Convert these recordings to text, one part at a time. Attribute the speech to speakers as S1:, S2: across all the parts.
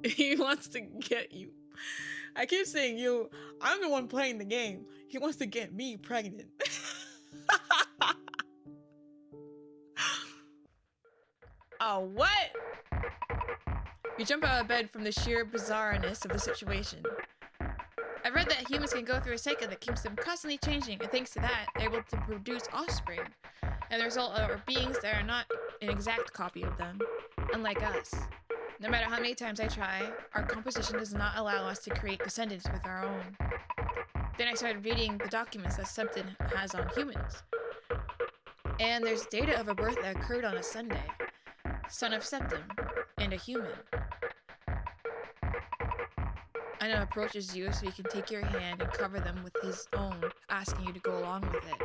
S1: He wants to get you. I keep saying you. I'm the one playing the game. He wants to get me pregnant. Oh, what? You jump out of bed from the sheer bizarreness of the situation. I've read that humans can go through a cycle that keeps them constantly changing, and thanks to that, they're able to produce offspring. And the result are beings that are not an exact copy of them, unlike us. No matter how many times I try, our composition does not allow us to create descendants with our own. Then I started reading the documents that Septem has on humans. And there's data of a birth that occurred on a Sunday. Son of Septem, and a human. Unum approaches you so he can take your hand and cover them with his own, asking you to go along with it.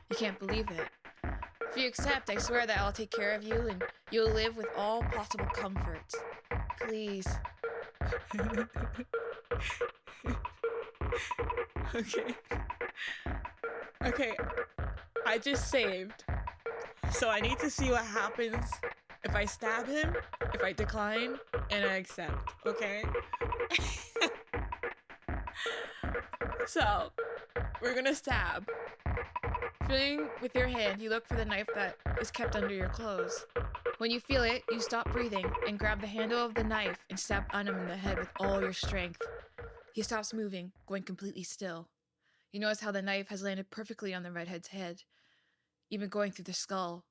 S1: You can't believe it. If you accept, I swear that I'll take care of you and you'll live with all possible comforts. Please. Okay, I just saved. So I need to see what happens if I stab him, if I decline, and I accept, okay? So, we're gonna stab. Feeling with your hand, you look for the knife that is kept under your clothes. When you feel it, you stop breathing and grab the handle of the knife and stab Unum in the head with all your strength. He stops moving, going completely still. You notice how the knife has landed perfectly on the redhead's head, even going through the skull.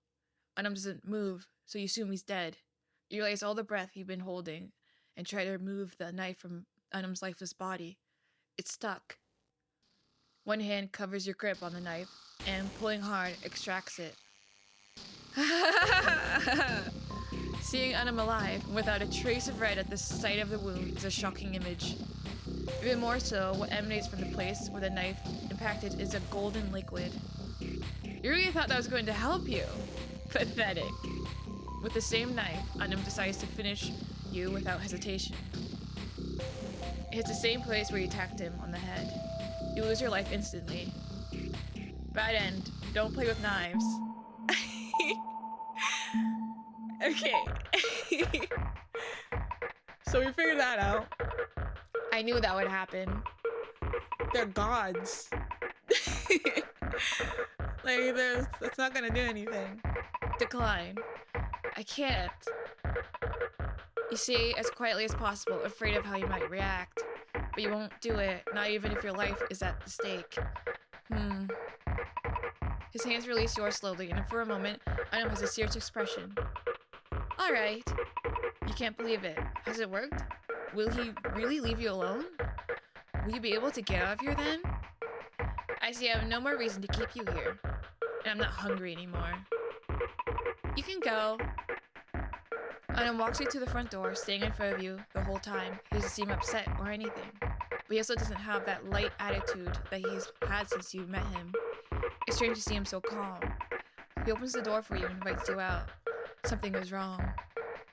S1: Unum doesn't move, so you assume he's dead. You realize all the breath you've been holding and try to remove the knife from Unum's lifeless body. It's stuck. One hand covers your grip on the knife, and pulling hard extracts it. Seeing Unum alive, without a trace of red at the site of the wound, is a shocking image. Even more so, what emanates from the place where the knife impacted is a golden liquid. You really thought that was going to help you? Pathetic. With the same knife, Unum decides to finish you without hesitation. It hits the same place where you attacked him on the head. You lose your life instantly. Bad end. Don't play with knives. Okay. So we figured that out. I knew that would happen. They're gods. Like, that's not gonna do anything. Decline. I can't. You say as quietly as possible, afraid of how you might react. But you won't do it, not even if your life is at the stake. His hands release yours slowly, and for a moment, Unum has a serious expression. Alright. You can't believe it. Has it worked? Will he really leave you alone? Will you be able to get out of here then? I see I have no more reason to keep you here. And I'm not hungry anymore. You can go. Unum walks you to the front door, staying in front of you the whole time. He doesn't seem upset or anything. But he also doesn't have that light attitude that he's had since you met him. It's strange to see him so calm. He opens the door for you and invites you out. Something is wrong.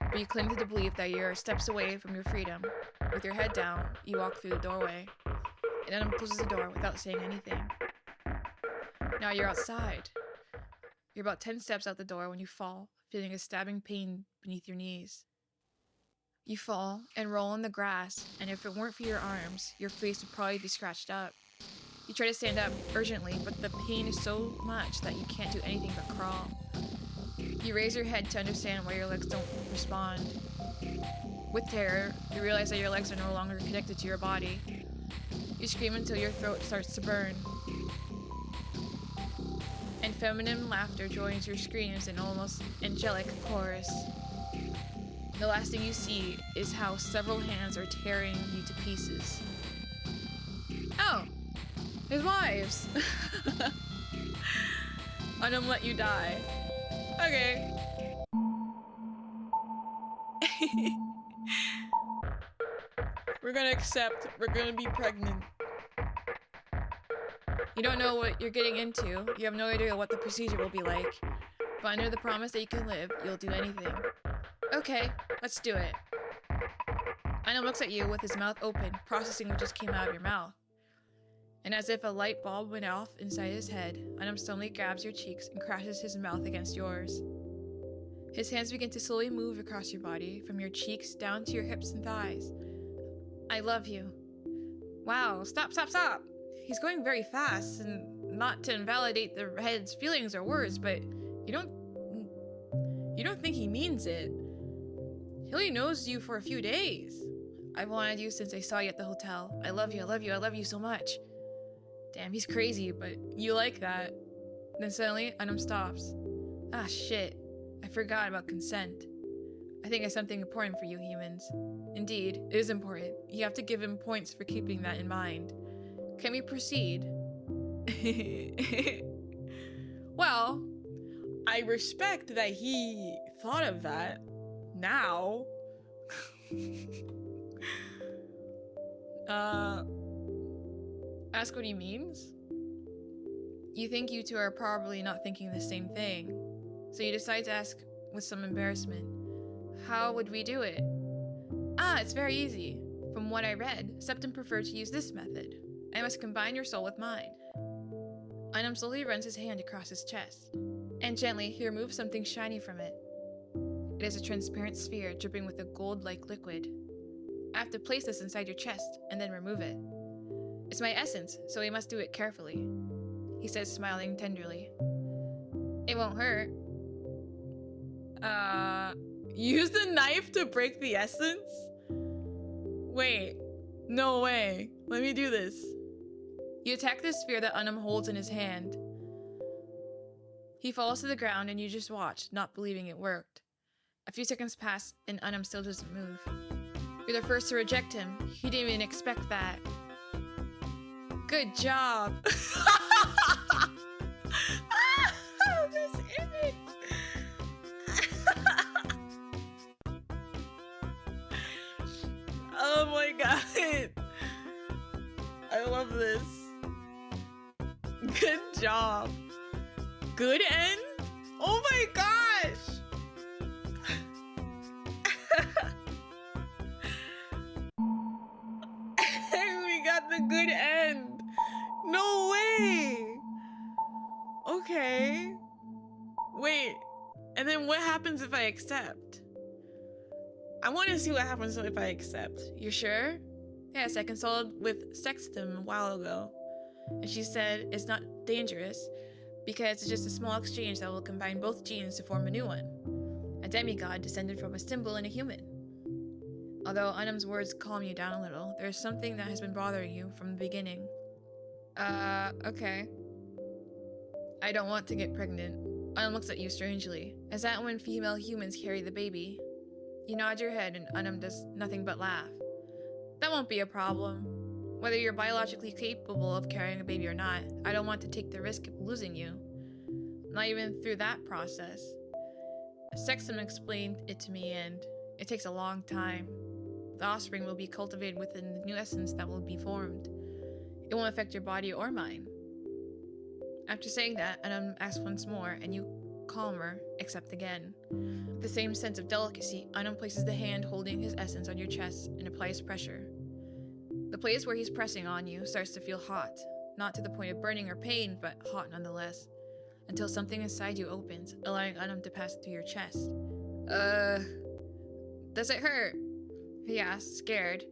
S1: But you cling to the belief that you're steps away from your freedom. With your head down, you walk through the doorway. And Unum closes the door without saying anything. Now you're outside. You're about 10 steps out the door when you fall, feeling a stabbing pain beneath your knees. You fall and roll on the grass, and if it weren't for your arms, your face would probably be scratched up. You try to stand up urgently, but the pain is so much that you can't do anything but crawl. You raise your head to understand why your legs don't respond. With terror, you realize that your legs are no longer connected to your body. You scream until your throat starts to burn. And feminine laughter joins your screams in almost angelic chorus. The last thing you see is how several hands are tearing you to pieces. Oh! His wives! Unum let you die. Okay. We're gonna accept. We're gonna be pregnant. You don't know what you're getting into. You have no idea what the procedure will be like. But under the promise that you can live, you'll do anything. Okay, let's do it. Unum looks at you with his mouth open, processing what just came out of your mouth. And as if a light bulb went off inside his head, Unum suddenly grabs your cheeks and crashes his mouth against yours. His hands begin to slowly move across your body, from your cheeks down to your hips and thighs. I love you. Wow, stop. He's going very fast, and not to invalidate the redhead's feelings or words, but you don't think he means it. He only knows you for a few days. I've wanted you since I saw you at the hotel. I love you so much. Damn, he's crazy, but you like that. Then suddenly, Unum stops. Ah, shit. I forgot about consent. I think it's something important for you humans. Indeed, it is important. You have to give him points for keeping that in mind. Can we proceed? Well, I respect that he thought of that. Now. Ask what he means? You think you two are probably not thinking the same thing, so you decide to ask with some embarrassment. How would we do it? Ah, it's very easy. From what I read, Septem preferred to use this method. I must combine your soul with mine. Unum slowly runs his hand across his chest, and gently he removes something shiny from it. It is a transparent sphere dripping with a gold-like liquid. I have to place this inside your chest and then remove it. It's my essence, so we must do it carefully, he says, smiling tenderly. It won't hurt. Use the knife to break the essence? Wait, no way. Let me do this. You attack the sphere that Unum holds in his hand. He falls to the ground and you just watch, not believing it worked. A few seconds pass and Unum still doesn't move. You're the first to reject him. He didn't even expect that. Good job. This image. Oh my god. I love this. Good job. Good end? Oh my gosh. We got the good end. No way. Okay. Wait. And then what happens if I accept? I want to see what happens if I accept. You sure? Yes, I consulted with Septem a while ago, and she said it's not dangerous because it's just a small exchange that will combine both genes to form a new one. A demigod descended from a symbol and a human. Although Unum's words calm you down a little, there's something that has been bothering you from the beginning. Okay. I don't want to get pregnant. Unum looks at you strangely. Is that when female humans carry the baby? You nod your head and Unum does nothing but laugh. That won't be a problem. Whether you're biologically capable of carrying a baby or not, I don't want to take the risk of losing you. Not even through that process. Septem explained it to me and it takes a long time. The offspring will be cultivated within the new essence that will be formed. It won't affect your body or mine. After saying that, Unum asks once more, and you calmer, except again. With the same sense of delicacy, Unum places the hand holding his essence on your chest and applies pressure. The place where he's pressing on you starts to feel hot, not to the point of burning or pain, but hot nonetheless, until something inside you opens, allowing Unum to pass through your chest. Does it hurt? He asks, scared.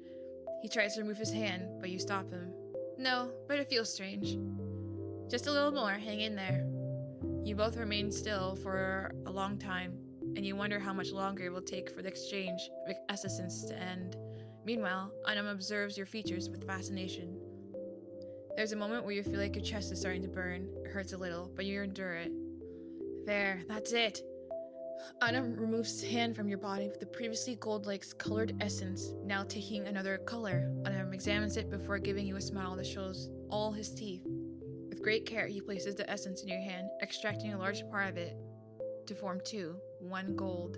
S1: He tries to remove his hand, but you stop him. No, but it feels strange. Just a little more, hang in there. You both remain still for a long time, and you wonder how much longer it will take for the exchange of essence to end. Meanwhile, Unum observes your features with fascination. There's a moment where you feel like your chest is starting to burn. It hurts a little, but you endure it. There, that's it. Unum removes his hand from your body with the previously gold-like colored essence, now taking another color. Unum examines it before giving you a smile that shows all his teeth. With great care, he places the essence in your hand, extracting a large part of it to form two, one gold,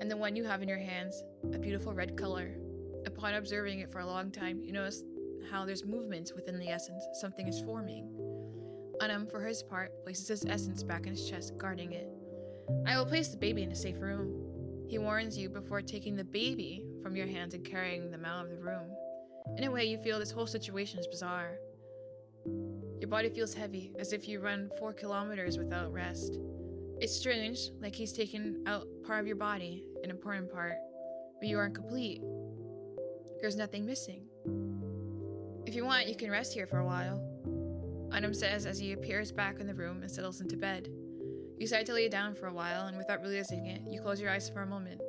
S1: and the one you have in your hands, a beautiful red color. Upon observing it for a long time, you notice how there's movements within the essence. Something is forming. Unum, for his part, places his essence back in his chest, guarding it. I will place the baby in a safe room. He warns you before taking the baby from your hands and carrying them out of the room. In a way, you feel this whole situation is bizarre. Your body feels heavy, as if you run 4 kilometers without rest. It's strange, like he's taken out part of your body, an important part, but you aren't complete. There's nothing missing. If you want, you can rest here for a while, Unum says as he appears back in the room and settles into bed. You decide to lay down for a while, and without realizing it, you close your eyes for a moment.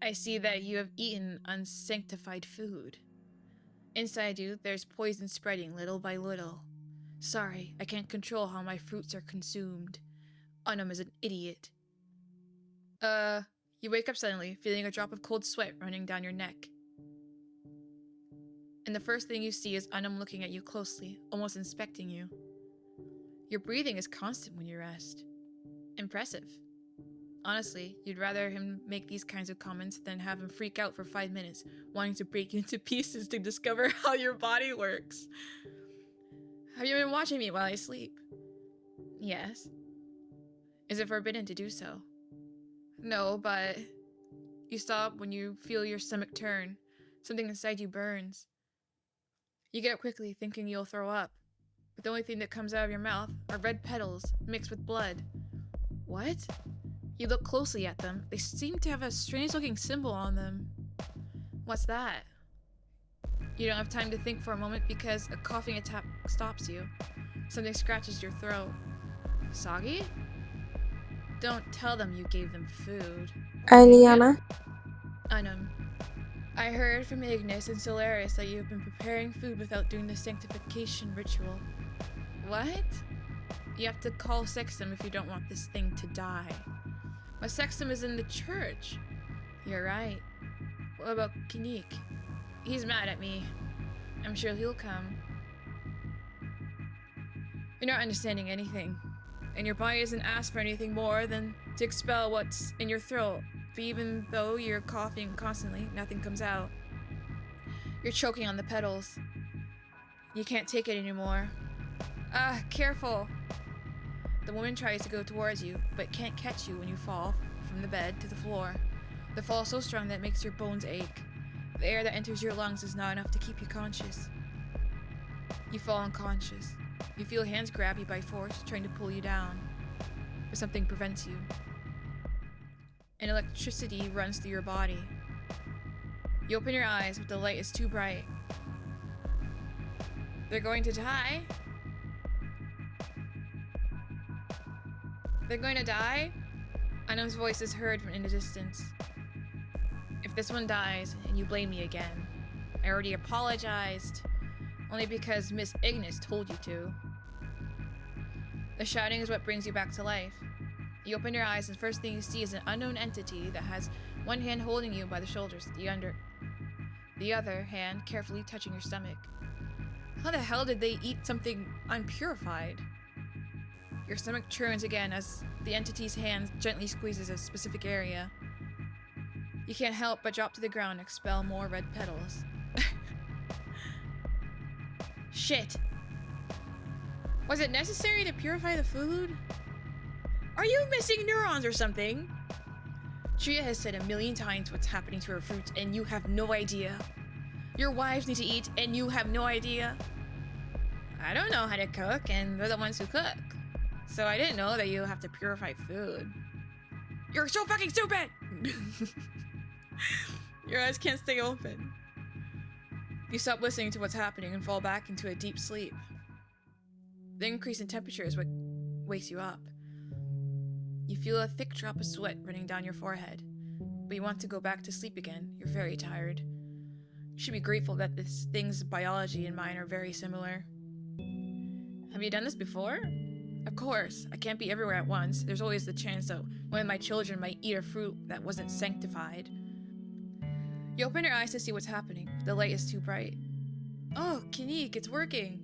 S1: I see that you have eaten unsanctified food. Inside you, there's poison spreading little by little. Sorry, I can't control how my fruits are consumed. Unum is an idiot. You wake up suddenly, feeling a drop of cold sweat running down your neck. And the first thing you see is Unum looking at you closely, almost inspecting you. Your breathing is constant when you rest. Impressive. Honestly, you'd rather him make these kinds of comments than have him freak out for 5 minutes, wanting to break you into pieces to discover how your body works. Have you been watching me while I sleep? Yes. Is it forbidden to do so? No, but you stop when you feel your stomach turn. Something inside you burns. You get up quickly, thinking you'll throw up. But the only thing that comes out of your mouth are red petals mixed with blood. What? You look closely at them. They seem to have a strange-looking symbol on them. What's that? You don't have time to think for a moment because a coughing attack stops you. Something scratches your throat. Soggy? Don't tell them you gave them food.
S2: Eliana?
S1: Unum. I heard from Ignis and Solaris that you've been preparing food without doing the sanctification ritual. What? You have to call Septem if you don't want this thing to die. But Septem is in the church. You're right. What about Quinique? He's mad at me. I'm sure he'll come. You're not understanding anything. And your body isn't asked for anything more than to expel what's in your throat. But even though you're coughing constantly, nothing comes out. You're choking on the petals. You can't take it anymore. Careful. The woman tries to go towards you, but can't catch you when you fall from the bed to the floor. The fall is so strong that it makes your bones ache. The air that enters your lungs is not enough to keep you conscious. You fall unconscious. You feel hands grab you by force, trying to pull you down. But something prevents you. And electricity runs through your body. You open your eyes, but the light is too bright. They're going to die? They're going to die? Unum's voice is heard from in the distance. If this one dies, and you blame me again, I already apologized, only because Miss Ignis told you to. The shouting is what brings you back to life. You open your eyes, and the first thing you see is an unknown entity that has one hand holding you by the shoulders, the other hand carefully touching your stomach. How the hell did they eat something unpurified? Your stomach churns again as the entity's hand gently squeezes a specific area. You can't help but drop to the ground and expel more red petals. Shit! Was it necessary to purify the food? Are you missing neurons or something? Tria has said 1,000,000 times what's happening to her fruits, and you have no idea. Your wives need to eat, and you have no idea. I don't know how to cook, and they're the ones who cook. So I didn't know that you have to purify food. You're so fucking stupid! Your eyes can't stay open. You stop listening to what's happening and fall back into a deep sleep. The increase in temperature is what wakes you up. You feel a thick drop of sweat running down your forehead, but you want to go back to sleep again. You're very tired. You should be grateful that this thing's biology and mine are very similar. Have you done this before? Of course, I can't be everywhere at once. There's always the chance that one of my children might eat a fruit that wasn't sanctified. You open your eyes to see what's happening, but the light is too bright. Oh, Quinique, it's working!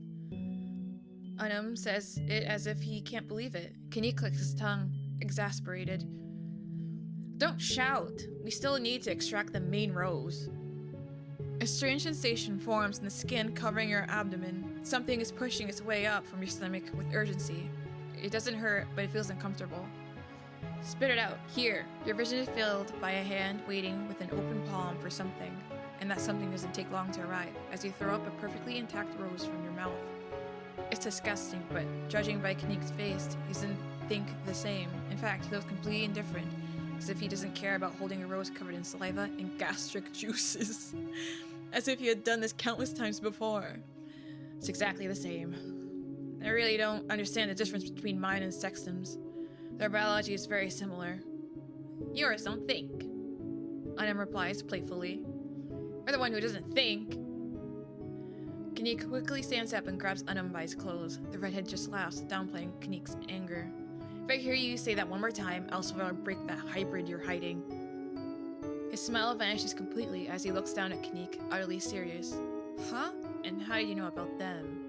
S1: Unum says it as if he can't believe it. Quinique clicks his tongue, exasperated. Don't shout! We still need to extract the main rows. A strange sensation forms in the skin covering your abdomen. Something is pushing its way up from your stomach with urgency. It doesn't hurt, but it feels uncomfortable. Spit it out. Here. Your vision is filled by a hand waiting with an open palm for something, and that something doesn't take long to arrive, as you throw up a perfectly intact rose from your mouth. It's disgusting, but judging by Quinique's face, he doesn't think the same. In fact, he looks completely indifferent, as if he doesn't care about holding a rose covered in saliva and gastric juices. As if he had done this countless times before. It's exactly the same. I really don't understand the difference between mine and Septem's. Their biology is very similar. Yours don't think. Unum replies playfully. You're the one who doesn't think. Quinique quickly stands up and grabs Unum by his clothes. The redhead just laughs, downplaying Quinique's anger. If I hear you say that one more time, I'll swear I'll break that hybrid you're hiding. His smile vanishes completely as he looks down at Quinique, utterly serious. Huh? And how do you know about them?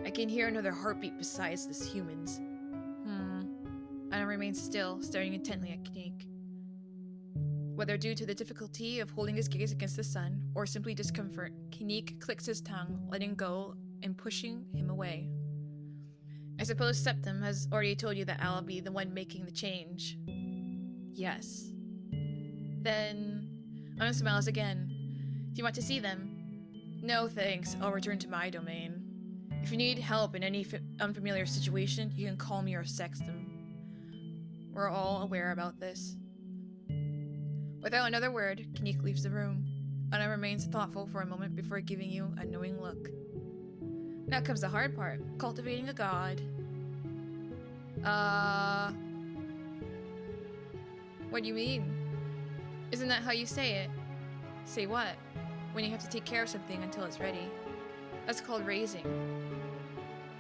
S1: I can hear another heartbeat besides this human's. Unum remains still, staring intently at Quinique. Whether due to the difficulty of holding his gaze against the sun, or simply discomfort, Quinique clicks his tongue, letting go and pushing him away. I suppose Septem has already told you that I'll be the one making the change. Yes. Then, Unum smiles again. Do you want to see them? No thanks, I'll return to my domain. If you need help in any unfamiliar situation, you can call me or Septem. We're all aware about this. Without another word, Quinique leaves the room. Unum remains thoughtful for a moment before giving you a knowing look. Now comes the hard part, cultivating a god. What do you mean? Isn't that how you say it? Say what? When you have to take care of something until it's ready. That's called raising.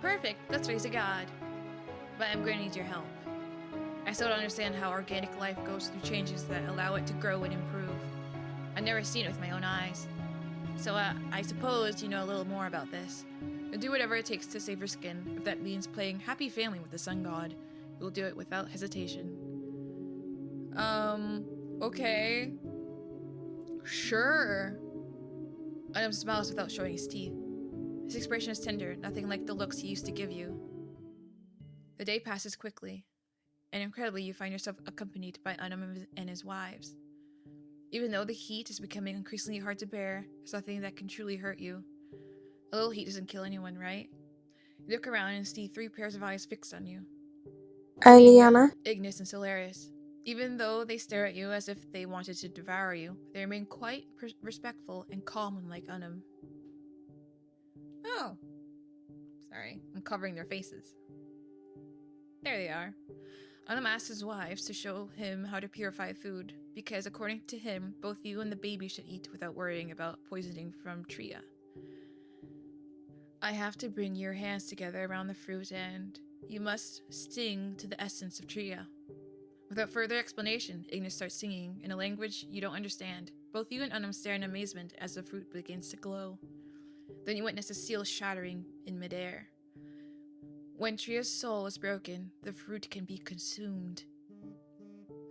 S1: Perfect, let's raise a god. But I'm going to need your help. I still don't understand how organic life goes through changes that allow it to grow and improve. I've never seen it with my own eyes. So I suppose you know a little more about this. You'll do whatever it takes to save your skin. If that means playing happy family with the sun god, you'll do it without hesitation. Okay. Sure. Unum smiles without showing his teeth. His expression is tender, nothing like the looks he used to give you. The day passes quickly, and incredibly you find yourself accompanied by Unum and his wives. Even though the heat is becoming increasingly hard to bear, there's nothing that can truly hurt you. A little heat doesn't kill anyone, right? You look around and see 3 pairs of eyes fixed on you.
S2: Eliana.
S1: Ignis and Solaris. Even though they stare at you as if they wanted to devour you, they remain quite respectful and calm unlike Unum. Oh. Sorry, I'm covering their faces. There they are. Unum asks his wives to show him how to purify food, because according to him, both you and the baby should eat without worrying about poisoning from Tria. I have to bring your hands together around the fruit and you must sting to the essence of Tria. Without further explanation, Ignis starts singing in a language you don't understand. Both you and Unum stare in amazement as the fruit begins to glow. Then you witness a seal shattering in midair. When Tria's soul is broken, the fruit can be consumed.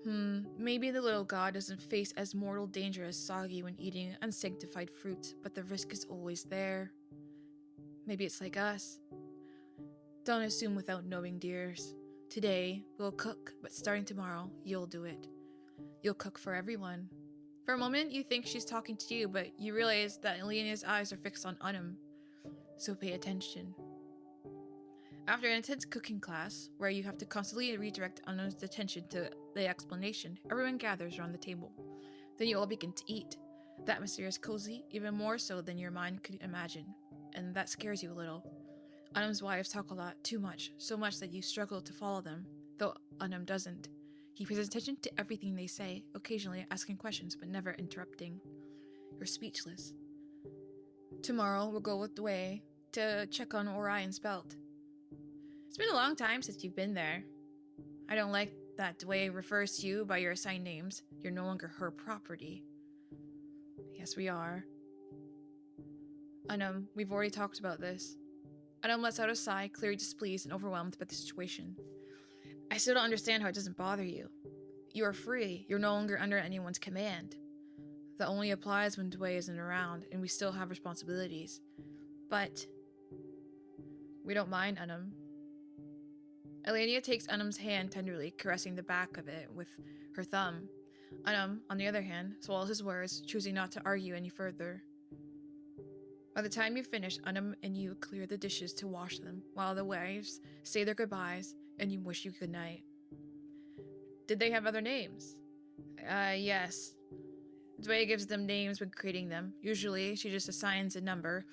S1: Maybe the little god doesn't face as mortal danger as Soggy when eating unsanctified fruit, but the risk is always there. Maybe it's like us. Don't assume without knowing, dears. Today, we'll cook, but starting tomorrow, you'll do it. You'll cook for everyone. For a moment, you think she's talking to you, but you realize that Elena's eyes are fixed on Unum. So pay attention. After an intense cooking class, where you have to constantly redirect Unum's attention to the explanation, everyone gathers around the table. Then you all begin to eat. The atmosphere is cozy, even more so than your mind could imagine, and that scares you a little. Unum's wives talk a lot, too much, so much that you struggle to follow them, though Unum doesn't. He pays attention to everything they say, occasionally asking questions but never interrupting. You're speechless. Tomorrow we'll go with Dway to check on Orion's belt. It's been a long time since you've been there. I don't like that Dway refers to you by your assigned names. You're no longer her property. Yes, we are. Unum, we've already talked about this. Unum lets out a sigh, clearly displeased and overwhelmed by the situation. I still don't understand how it doesn't bother you. You are free. You're no longer under anyone's command. That only applies when Dway isn't around, and we still have responsibilities. But we don't mind, Unum. Elenia takes Unum's hand tenderly, caressing the back of it with her thumb. Unum, on the other hand, swallows his words, choosing not to argue any further. By the time you finish, Unum and you clear the dishes to wash them, while the wives say their goodbyes and you wish you good night. Did they have other names? Yes. Dwayne gives them names when creating them. Usually, she just assigns a number.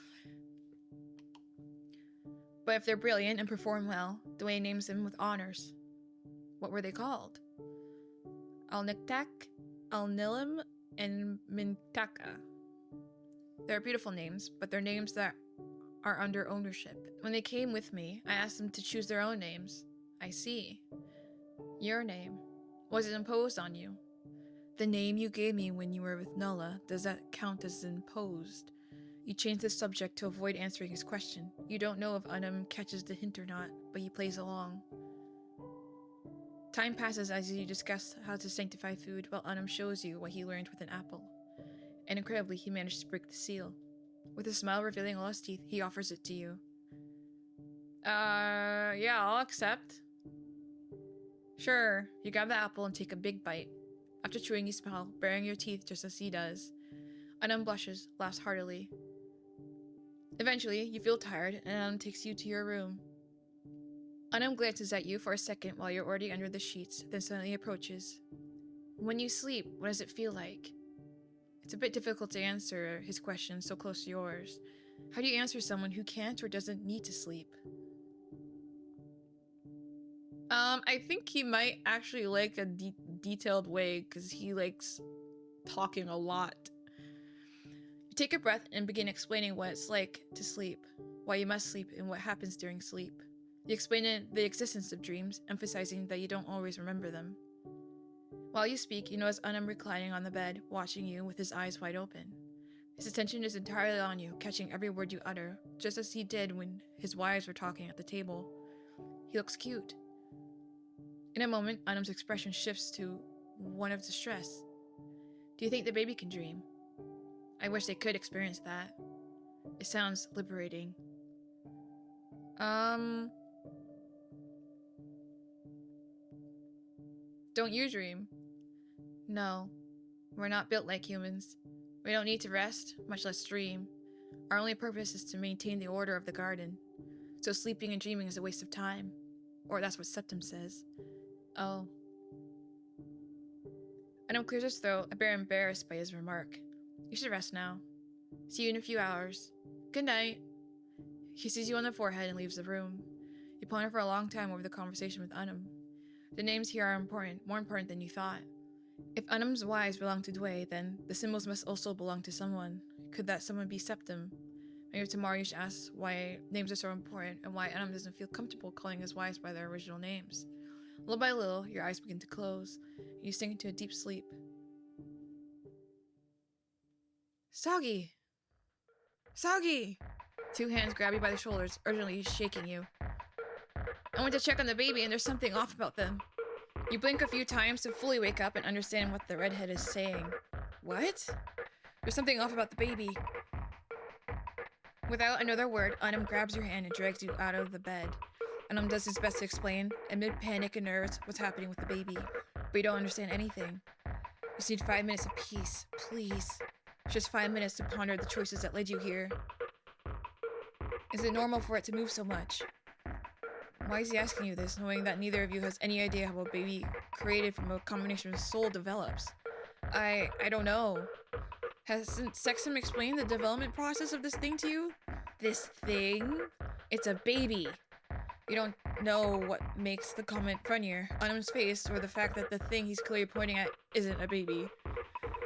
S1: But if they're brilliant and perform well, Dwayne names them with honors. What were they called? Alniktak, Alnilim, and Mintaka. They're beautiful names, but they're names that are under ownership. When they came with me, I asked them to choose their own names. I see. Your name. Was it imposed on you? The name you gave me when you were with Nulla, does that count as imposed? You change the subject to avoid answering his question. You don't know if Unum catches the hint or not, but he plays along. Time passes as you discuss how to sanctify food, while Unum shows you what he learned with an apple. And incredibly, he managed to break the seal. With a smile revealing all his teeth, he offers it to you. Yeah, I'll accept. Sure. You grab the apple and take a big bite. After chewing, you smile, baring your teeth just as he does. Unum blushes, laughs heartily. Eventually, you feel tired, and Unum takes you to your room. Unum glances at you for a second while you're already under the sheets, then suddenly approaches. When you sleep, what does it feel like? It's a bit difficult to answer his question so close to yours. How do you answer someone who can't or doesn't need to sleep? I think he might actually like a detailed way because he likes talking a lot. You take a breath and begin explaining what it's like to sleep, why you must sleep, and what happens during sleep. You explain the existence of dreams, emphasizing that you don't always remember them. While you speak, you notice Unum reclining on the bed, watching you with his eyes wide open. His attention is entirely on you, catching every word you utter, just as he did when his wives were talking at the table. He looks cute. In a moment, Unum's expression shifts to one of distress. Do you think the baby can dream? I wish they could experience that. It sounds liberating. Don't you dream? No. We're not built like humans. We don't need to rest, much less dream. Our only purpose is to maintain the order of the garden. So sleeping and dreaming is a waste of time. Or that's what Septem says. Oh. Unum clears his throat, a bit embarrassed by his remark. You should rest now. See you in a few hours. Good night. He kisses you on the forehead and leaves the room. You ponder for a long time over the conversation with Unum. The names here are important, more important than you thought. If Unum's wives belong to Dway, then the symbols must also belong to someone. Could that someone be Septem? Maybe tomorrow you should ask why names are so important and why Unum doesn't feel comfortable calling his wives by their original names. Little by little, your eyes begin to close, and you sink into a deep sleep. Soggy! Soggy! Two hands grab you by the shoulders, urgently shaking you. I went to check on the baby and there's something off about them. You blink a few times to fully wake up and understand what the redhead is saying. What? There's something off about the baby. Without another word, Unum grabs your hand and drags you out of the bed. Unum does his best to explain, amid panic and nerves, what's happening with the baby. But you don't understand anything. You just need 5 minutes of peace, please. Just 5 minutes to ponder the choices that led you here. Is it normal for it to move so much? Why is he asking you this, knowing that neither of you has any idea how a baby created from a combination of soul develops? I don't know. Hasn't Septem explained the development process of this thing to you? This thing? It's a baby. You don't know what makes the comment funnier, Unum's face or the fact that the thing he's clearly pointing at isn't a baby.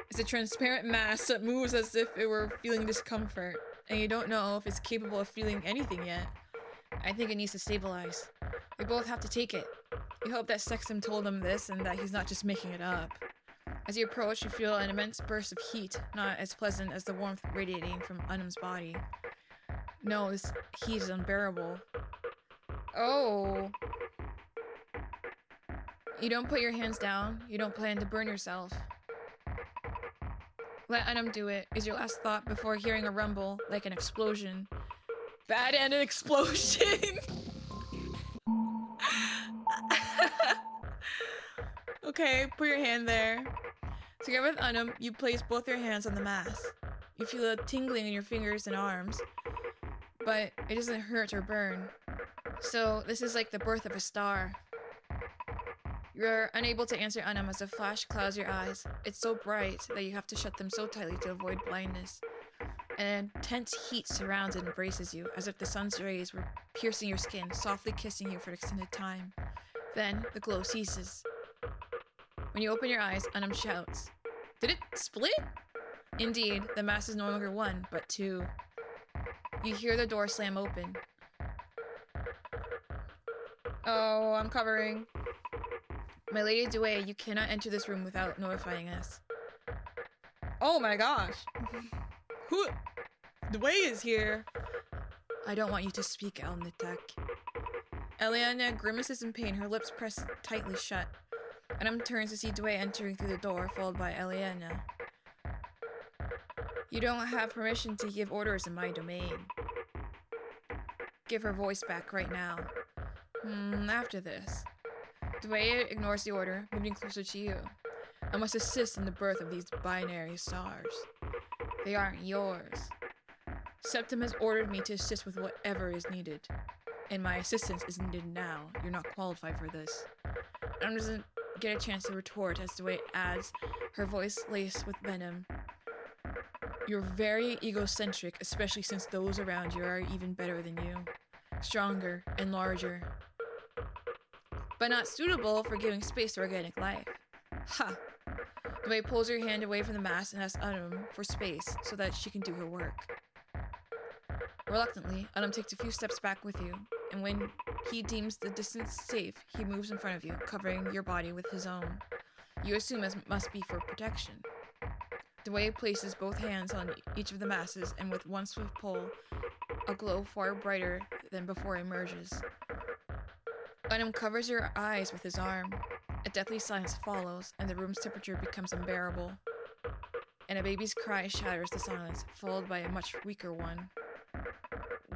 S1: It's a transparent mass that moves as if it were feeling discomfort, and you don't know if it's capable of feeling anything yet. I think it needs to stabilize. We both have to take it. You hope that Septem told him this and that he's not just making it up. As you approach, you feel an immense burst of heat, not as pleasant as the warmth radiating from Unum's body. No, this heat is unbearable. Oh. You don't put your hands down. You don't plan to burn yourself. Let Unum do it, is your last thought before hearing a rumble, like an explosion. Bad and an explosion! Okay, put your hand there. Together with Unum, you place both your hands on the mass. You feel a tingling in your fingers and arms, but it doesn't hurt or burn. So this is like the birth of a star. You're unable to answer Unum as a flash clouds your eyes. It's so bright that you have to shut them so tightly to avoid blindness. An intense heat surrounds and embraces you, as if the sun's rays were piercing your skin, softly kissing you for an extended time. Then, the glow ceases. When you open your eyes, Unum shouts, "Did it split?" Indeed, the mass is no longer one, but two. You hear the door slam open. Oh, I'm covering. My Lady Dway, you cannot enter this room without notifying us. Oh my gosh. Who? Dway is here. I don't want you to speak, Elnitek. Eliana grimaces in pain, her lips pressed tightly shut. Unum turns to see Dway entering through the door, followed by Eliana. You don't have permission to give orders in my domain. Give her voice back right now. After this. Dway ignores the order, moving closer to you. I must assist in the birth of these binary stars. They aren't yours. Septem has ordered me to assist with whatever is needed. And my assistance is needed now. You're not qualified for this. Unum doesn't get a chance to retort as Dway adds, her voice laced with venom. You're very egocentric, especially since those around you are even better than you. Stronger and larger. But not suitable for giving space to organic life. Ha! Dway pulls her hand away from the mass and asks Unum for space so that she can do her work. Reluctantly, Unum takes a few steps back with you, and when he deems the distance safe, he moves in front of you, covering your body with his own. You assume it must be for protection. Dway places both hands on each of the masses, and with one swift pull, a glow far brighter than before emerges. Unum covers your eyes with his arm. A deathly silence follows, and the room's temperature becomes unbearable. And a baby's cry shatters the silence, followed by a much weaker one.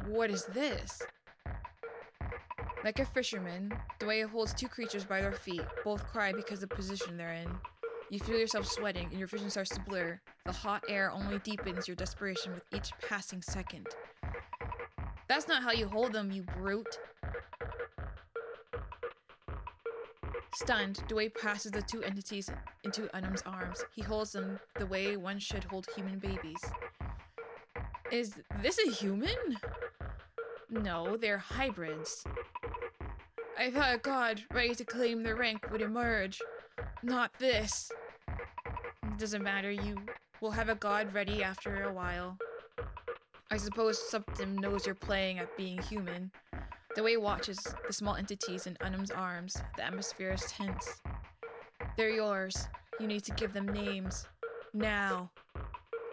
S1: What is this? Like a fisherman, Dway holds two creatures by their feet. Both cry because of the position they're in. You feel yourself sweating, and your vision starts to blur. The hot air only deepens your desperation with each passing second. That's not how you hold them, you brute. Stunned, Dway passes the two entities into Unum's arms. He holds them the way one should hold human babies. Is this a human? No, they're hybrids. I thought a god ready to claim their rank would emerge. Not this. It doesn't matter, you will have a god ready after a while. I suppose Septem knows you're playing at being human. Dway watches the small entities in Unum's arms. The atmosphere is tense. They're yours. You need to give them names. Now.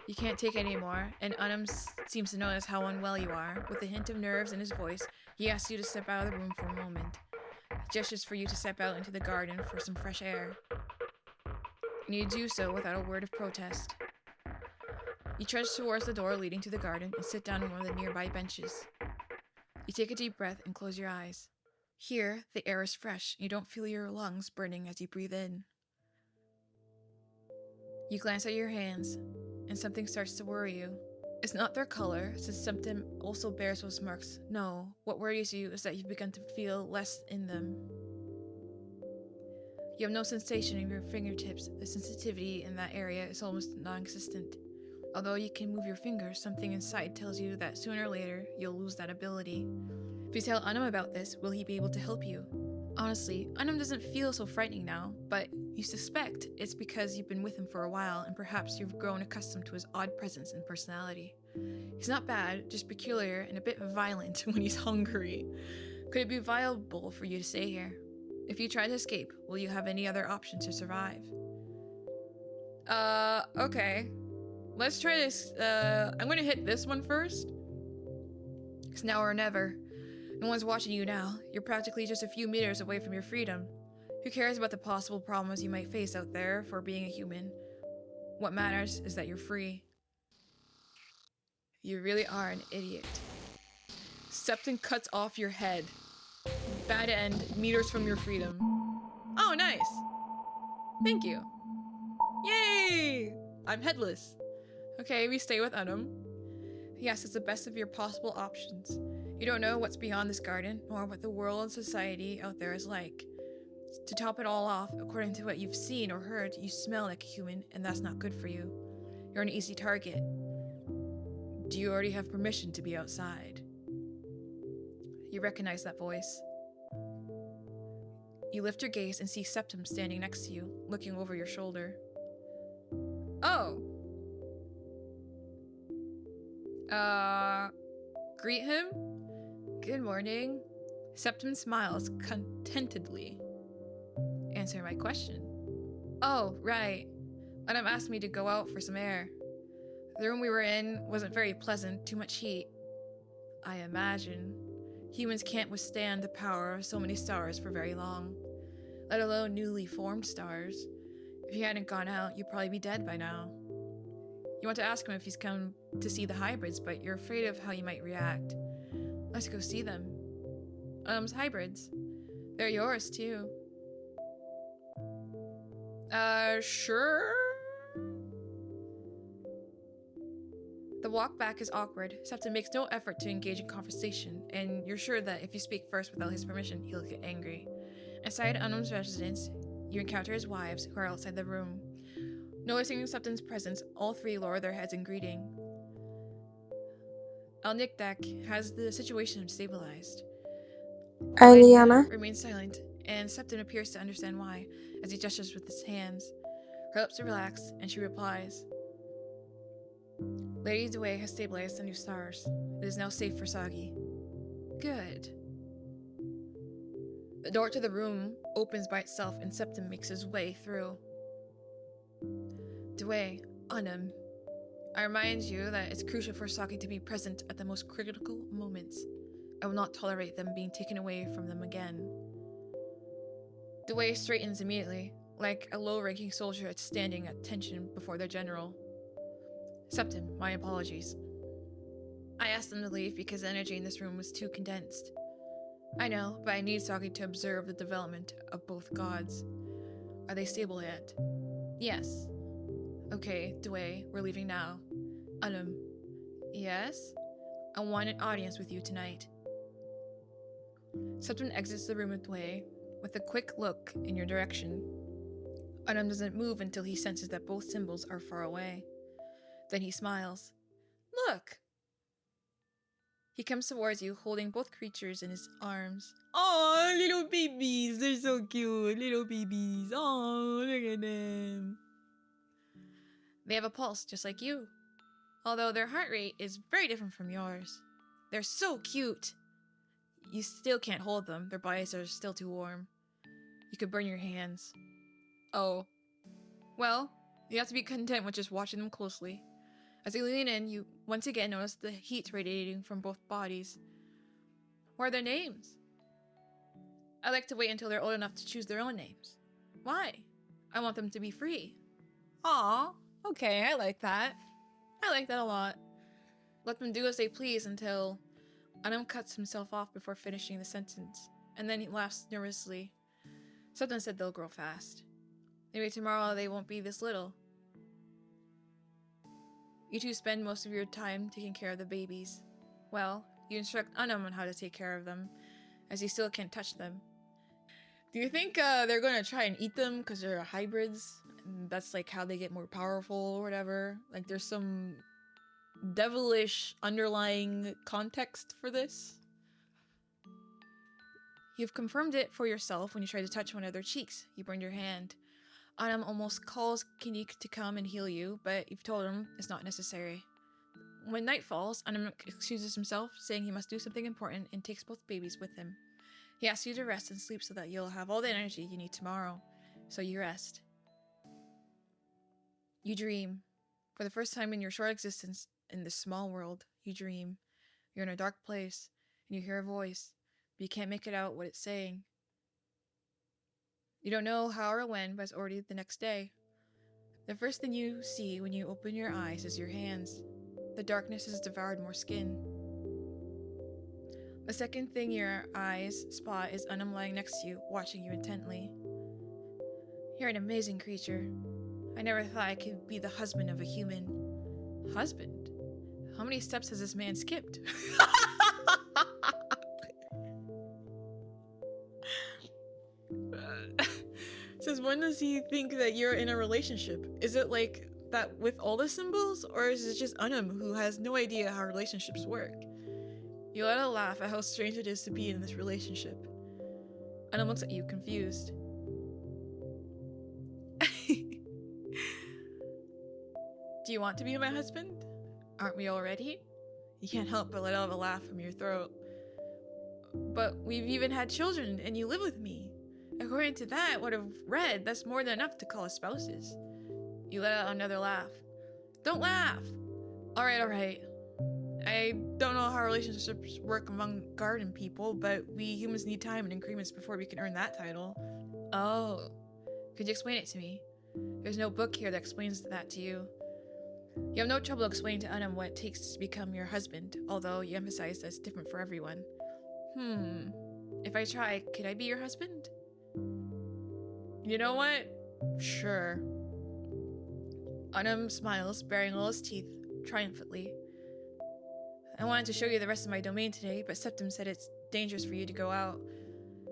S1: You can't take any more, and Unum seems to notice how unwell you are. With a hint of nerves in his voice, he asks you to step out of the room for a moment. He gestures for you to step out into the garden for some fresh air. And you do so without a word of protest. You trudge towards the door leading to the garden and sit down on one of the nearby benches. You take a deep breath and close your eyes. Here, the air is fresh. You don't feel your lungs burning as you breathe in. You glance at your hands, and something starts to worry you. It's not their color, since Septem also bears those marks. No, what worries you is that you've begun to feel less in them. You have no sensation in your fingertips. The sensitivity in that area is almost non-existent. Although you can move your fingers, something inside tells you that sooner or later, you'll lose that ability. If you tell Unum about this, will he be able to help you? Honestly, Unum doesn't feel so frightening now, but you suspect it's because you've been with him for a while and perhaps you've grown accustomed to his odd presence and personality. He's not bad, just peculiar and a bit violent when he's hungry. Could it be viable for you to stay here? If you try to escape, will you have any other option to survive? Okay. Let's try this. I'm gonna hit this one first. It's now or never. No one's watching you now. You're practically just a few meters away from your freedom. Who cares about the possible problems you might face out there for being a human? What matters is that you're free. You really are an idiot. Septem cuts off your head. Bad end, meters from your freedom. Oh, nice. Thank you. Yay! I'm headless. Okay, we stay with Unum. Yes, it's the best of your possible options. You don't know what's beyond this garden, nor what the world and society out there is like. To top it all off, according to what you've seen or heard, you smell like a human, and that's not good for you. You're an easy target. Do you already have permission to be outside? You recognize that voice. You lift your gaze and see Septem standing next to you, looking over your shoulder. Oh! Greet him? Good morning. Septem smiles contentedly. Answer my question. Oh, right. Unum asked me to go out for some air. The room we were in wasn't very pleasant, too much heat. I imagine. Humans can't withstand the power of so many stars for very long, let alone newly formed stars. If he hadn't gone out, you'd probably be dead by now. You want to ask him if he's come to see the hybrids, but you're afraid of how you might react. Let's go see them. Hybrids. They're yours, too. Sure? The walk back is awkward. Septem makes no effort to engage in conversation, and you're sure that if you speak first without his permission, he'll get angry. Inside Unum's residence, you encounter his wives, who are outside the room. Noticing Septem's presence, all three lower their heads in greeting. Elnikdak has the situation stabilized.
S2: Eliana,
S1: Remains silent, and Septem appears to understand why, as he gestures with his hands. Her lips relax, and she replies. Lady Dewey has stabilized the new stars. It is now safe for Soggy. Good. The door to the room opens by itself, and Septem makes his way through. Dewey, Unum. I remind you that it's crucial for Soggy to be present at the most critical moments. I will not tolerate them being taken away from them again. Dewey straightens immediately, like a low-ranking soldier standing at attention before their general. Septem, my apologies. I asked them to leave because the energy in this room was too condensed. I know, but I need Soggy to observe the development of both gods. Are they stable yet? Yes. Okay, Dewey, we're leaving now. Unum. Yes? I want an audience with you tonight. Septem exits the room with Dewey, with a quick look in your direction. Unum doesn't move until he senses that both symbols are far away. Then he smiles. Look! He comes towards you, holding both creatures in his arms. Oh, little babies! They're so cute! Little babies! Oh, look at them! They have a pulse, just like you. Although their heart rate is very different from yours. They're so cute! You still can't hold them. Their bodies are still too warm. You could burn your hands. Oh. Well, you have to be content with just watching them closely. As you lean in, you once again notice the heat radiating from both bodies. What are their names? I like to wait until they're old enough to choose their own names. Why? I want them to be free. Aw, okay, I like that. I like that a lot. Let them do as they please until... Unum cuts himself off before finishing the sentence, and then he laughs nervously. Septem said they'll grow fast. Maybe tomorrow they won't be this little. You two spend most of your time taking care of the babies. Well, you instruct Unum on how to take care of them, as you still can't touch them. Do you think they're gonna try and eat them because they're hybrids? And that's like how they get more powerful or whatever? Like there's some devilish underlying context for this? You've confirmed it for yourself when you try to touch one of their cheeks. You burned your hand. Unum almost calls Quinique to come and heal you, but you've told him it's not necessary. When night falls, Unum excuses himself, saying he must do something important, and takes both babies with him. He asks you to rest and sleep so that you'll have all the energy you need tomorrow. So you rest. You dream. For the first time in your short existence in this small world, you dream. You're in a dark place, and you hear a voice, but you can't make it out what it's saying. You don't know how or when, but it's already the next day. The first thing you see when you open your eyes is your hands. The darkness has devoured more skin. The second thing your eyes spot is Unum lying next to you, watching you intently. You're an amazing creature. I never thought I could be the husband of a human. Husband? How many steps has this man skipped? Since when does he think that you're in a relationship? Is it like that with all the symbols, or is it just Unum who has no idea how relationships work? You let out a laugh at how strange it is to be in this relationship. Unum looks at you, confused. Do you want to be my husband? Aren't we already? You can't help but let out a laugh from your throat. But we've even had children, and you live with me. According to that, what I've read, that's more than enough to call us spouses. You let out another laugh. Don't laugh! Alright. I don't know how relationships work among garden people, but we humans need time and increments before we can earn that title. Oh. Could you explain it to me? There's no book here that explains that to you. You have no trouble explaining to Unum what it takes to become your husband, although you emphasize that it's different for everyone. If I try, could I be your husband? You know what? Sure. Unum smiles, baring all his teeth, triumphantly. I wanted to show you the rest of my domain today, but Septem said it's dangerous for you to go out,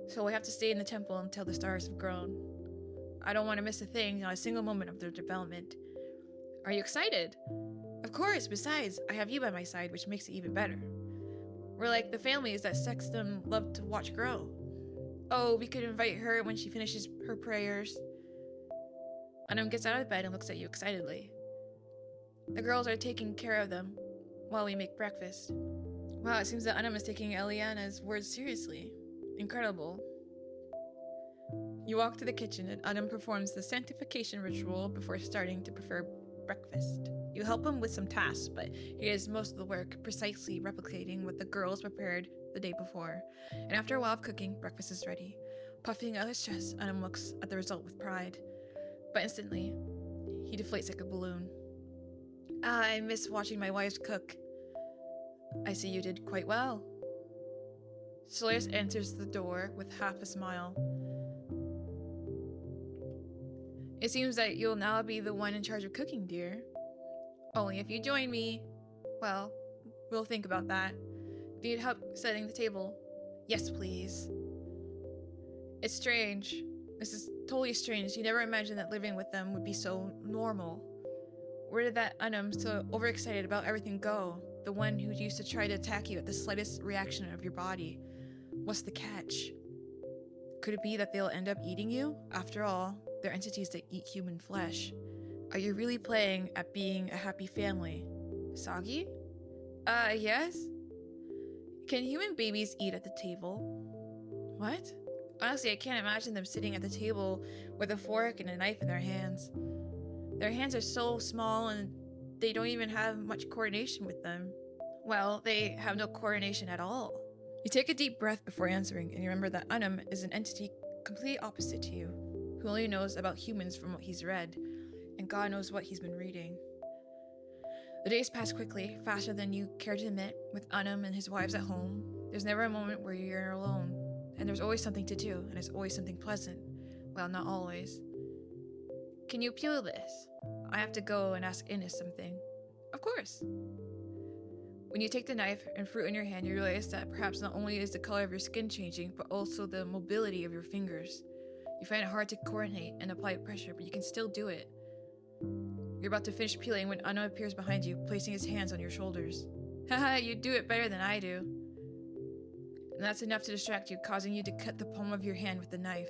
S1: so we have to stay in the temple until the stars have grown. I don't want to miss a thing, not a single moment of their development. Are you excited? Of course, besides, I have you by my side, which makes it even better. We're like the families that Septem loved to watch grow. Oh, we could invite her when she finishes her prayers. Unum gets out of bed and looks at you excitedly. The girls are taking care of them while we make breakfast. Wow, it seems that Unum is taking Eliana's words seriously. Incredible. You walk to the kitchen and Unum performs the sanctification ritual before starting to prepare breakfast. You help him with some tasks, but he does most of the work, precisely replicating what the girls prepared the day before. And after a while of cooking, breakfast is ready. Puffing out his chest, Unum looks at the result with pride. But instantly, he deflates like a balloon. I miss watching my wives cook. I see you did quite well. Solaris enters the door with half a smile. It seems that you'll now be the one in charge of cooking, dear. Only if you join me. Well, we'll think about that. Need help setting the table? Yes, please. It's strange. This is totally strange. You never imagined that living with them would be so normal. Where did that Unum so overexcited about everything go? The one who used to try to attack you at the slightest reaction of your body. What's the catch? Could it be that they'll end up eating you? After all, they're entities that eat human flesh. Are you really playing at being a happy family? Soggy? Yes? Can human babies eat at the table? What? Honestly, I can't imagine them sitting at the table with a fork and a knife in their hands. Their hands are so small and they don't even have much coordination with them. Well, they have no coordination at all. You take a deep breath before answering and you remember that Unum is an entity completely opposite to you, who only knows about humans from what he's read, and God knows what he's been reading. The days pass quickly, faster than you care to admit, with Unum and his wives at home. There's never a moment where you're alone, and there's always something to do, and it's always something pleasant. Well, not always. Can you peel this? I have to go and ask Ines something. Of course. When you take the knife and fruit in your hand, you realize that perhaps not only is the color of your skin changing, but also the mobility of your fingers. You find it hard to coordinate and apply pressure, but you can still do it. You're about to finish peeling when Unum appears behind you, placing his hands on your shoulders. Haha, you do it better than I do. And that's enough to distract you, causing you to cut the palm of your hand with the knife.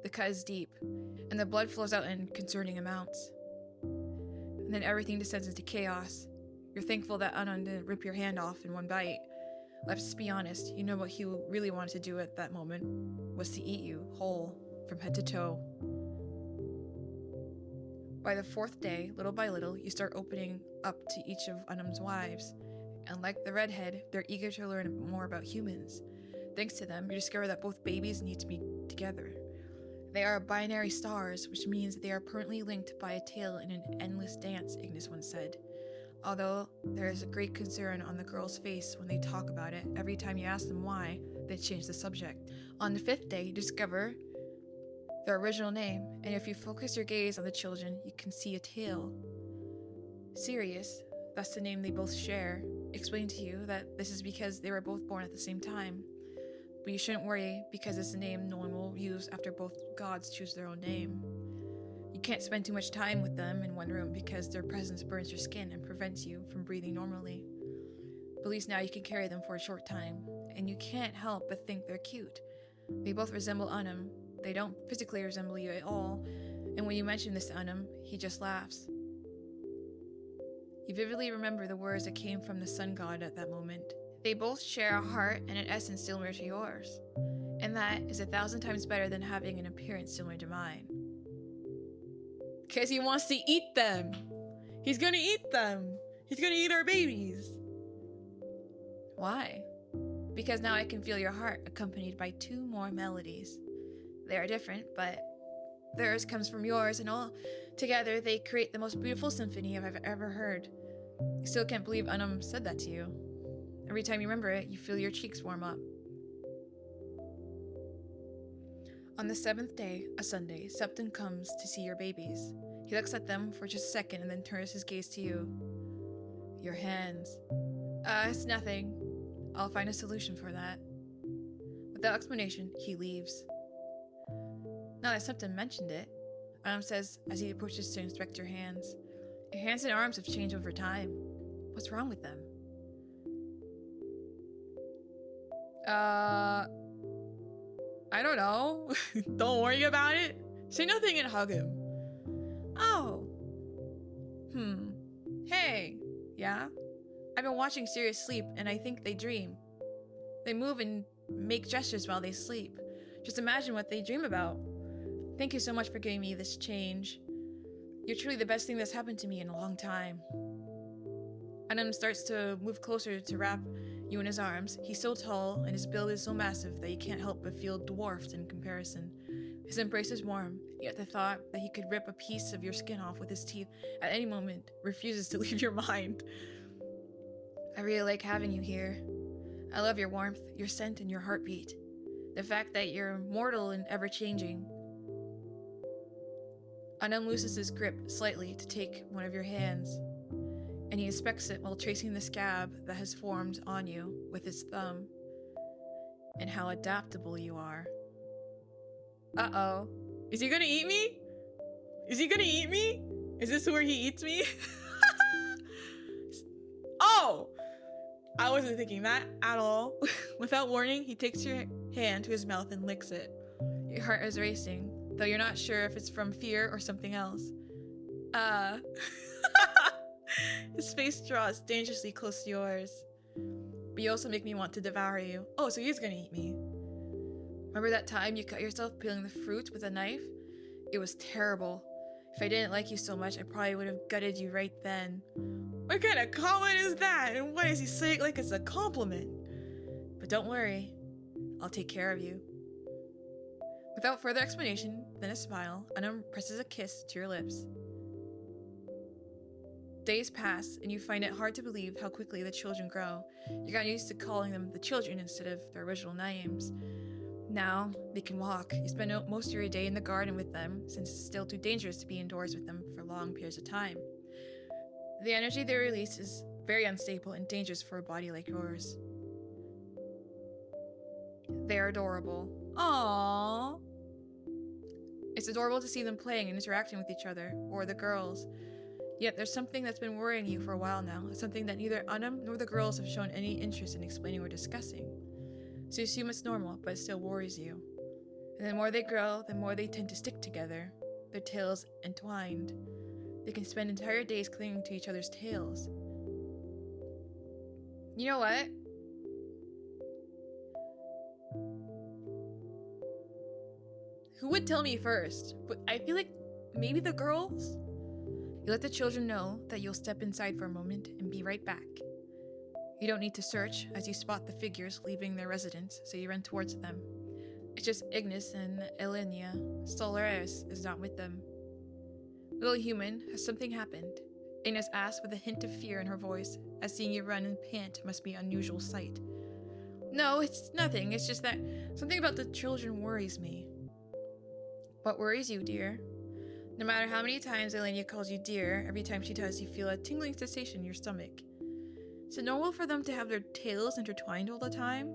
S1: The cut is deep, and the blood flows out in concerning amounts. And then everything descends into chaos. You're thankful that Unum didn't rip your hand off in one bite. Let's be honest, you know what he really wanted to do at that moment was to eat you whole, from head to toe. By the fourth day, little by little, you start opening up to each of Unum's wives. And like the redhead, they're eager to learn more about humans. Thanks to them, you discover that both babies need to be together. They are binary stars, which means they are permanently linked by a tail in an endless dance, Ignis once said. Although there is a great concern on the girl's face when they talk about it, every time you ask them why, they change the subject. On the fifth day, you discover their original name, and if you focus your gaze on the children, you can see a tail. Sirius, That's the name they both share. Explained to you that this is because they were both born at the same time. But you shouldn't worry, because it's a name no one will use after both gods choose their own name. You can't spend too much time with them in one room because their presence burns your skin and prevents you from breathing normally. But at least now you can carry them for a short time, and you can't help but think they're cute. They both resemble Unum. They don't physically resemble you at all, and when you mention this to Unum, he just laughs. You vividly remember the words that came from the sun god at that moment. They both share a heart and an essence similar to yours, and that is 1,000 times better than having an appearance similar to mine. Because he wants to eat them! He's gonna eat them! He's gonna eat our babies! Why? Because now I can feel your heart accompanied by 2 more melodies. They are different, but theirs comes from yours, and all together they create the most beautiful symphony I've ever heard. I still can't believe Unum said that to you. Every time you remember it, you feel your cheeks warm up. On the 7th day, a Sunday, Septem comes to see your babies. He looks at them for just a second and then turns his gaze to you. Your hands. It's nothing. I'll find a solution for that. Without explanation, he leaves. Now that Septem mentioned it, Unum says as he approaches to inspect your hands, your hands and arms have changed over time. What's wrong with them? I don't know. Don't worry about it. Say nothing and hug him. Oh. Hey. Yeah? I've been watching Sirius sleep and I think they dream. They move and make gestures while they sleep. Just imagine what they dream about. Thank you so much for giving me this change. You're truly the best thing that's happened to me in a long time. Unum starts to move closer to wrap you in his arms. He's so tall and his build is so massive that you can't help but feel dwarfed in comparison. His embrace is warm, yet the thought that he could rip a piece of your skin off with his teeth at any moment refuses to leave your mind. I really like having you here. I love your warmth, your scent, and your heartbeat. The fact that you're mortal and ever-changing. Unum loosens his grip slightly to take one of your hands, and he inspects it while tracing the scab that has formed on you with his thumb. And how adaptable you are. Uh-oh. Is he gonna eat me? Is he gonna eat me? Is this where he eats me? Oh! I wasn't thinking that at all. Without warning, he takes your hand to his mouth and licks it. Your heart is racing, though you're not sure if it's from fear or something else. His face draws dangerously close to yours. But you also make me want to devour you. Oh, so he's gonna eat me. Remember that time you cut yourself peeling the fruit with a knife? It was terrible. If I didn't like you so much, I probably would have gutted you right then. What kind of comment is that? And why is he saying it like it's a compliment? But don't worry, I'll take care of you. Without further explanation than a smile, Unum presses a kiss to your lips. Days pass, and you find it hard to believe how quickly the children grow. You got used to calling them the children instead of their original names. Now, they can walk. You spend most of your day in the garden with them, since it's still too dangerous to be indoors with them for long periods of time. The energy they release is very unstable and dangerous for a body like yours. They're adorable. Aww. It's adorable to see them playing and interacting with each other, or the girls. Yet there's something that's been worrying you for a while now, something that neither Unum nor the girls have shown any interest in explaining or discussing. So you assume it's normal, but it still worries you. And the more they grow, the more they tend to stick together, their tails entwined. They can spend entire days clinging to each other's tails. You know what? Who would tell me first? But I feel like maybe the girls? You let the children know that you'll step inside for a moment and be right back. You don't need to search as you spot the figures leaving their residence, so you run towards them. It's just Ignis and Elenia. Solaris is not with them. Little human, has something happened? Ignis asked with a hint of fear in her voice, as seeing you run and pant must be an unusual sight. No, it's nothing. It's just that something about the children worries me. What worries you, dear? No matter how many times Elenia calls you dear, every time she does, you feel a tingling sensation in your stomach. Is it normal for them to have their tails intertwined all the time?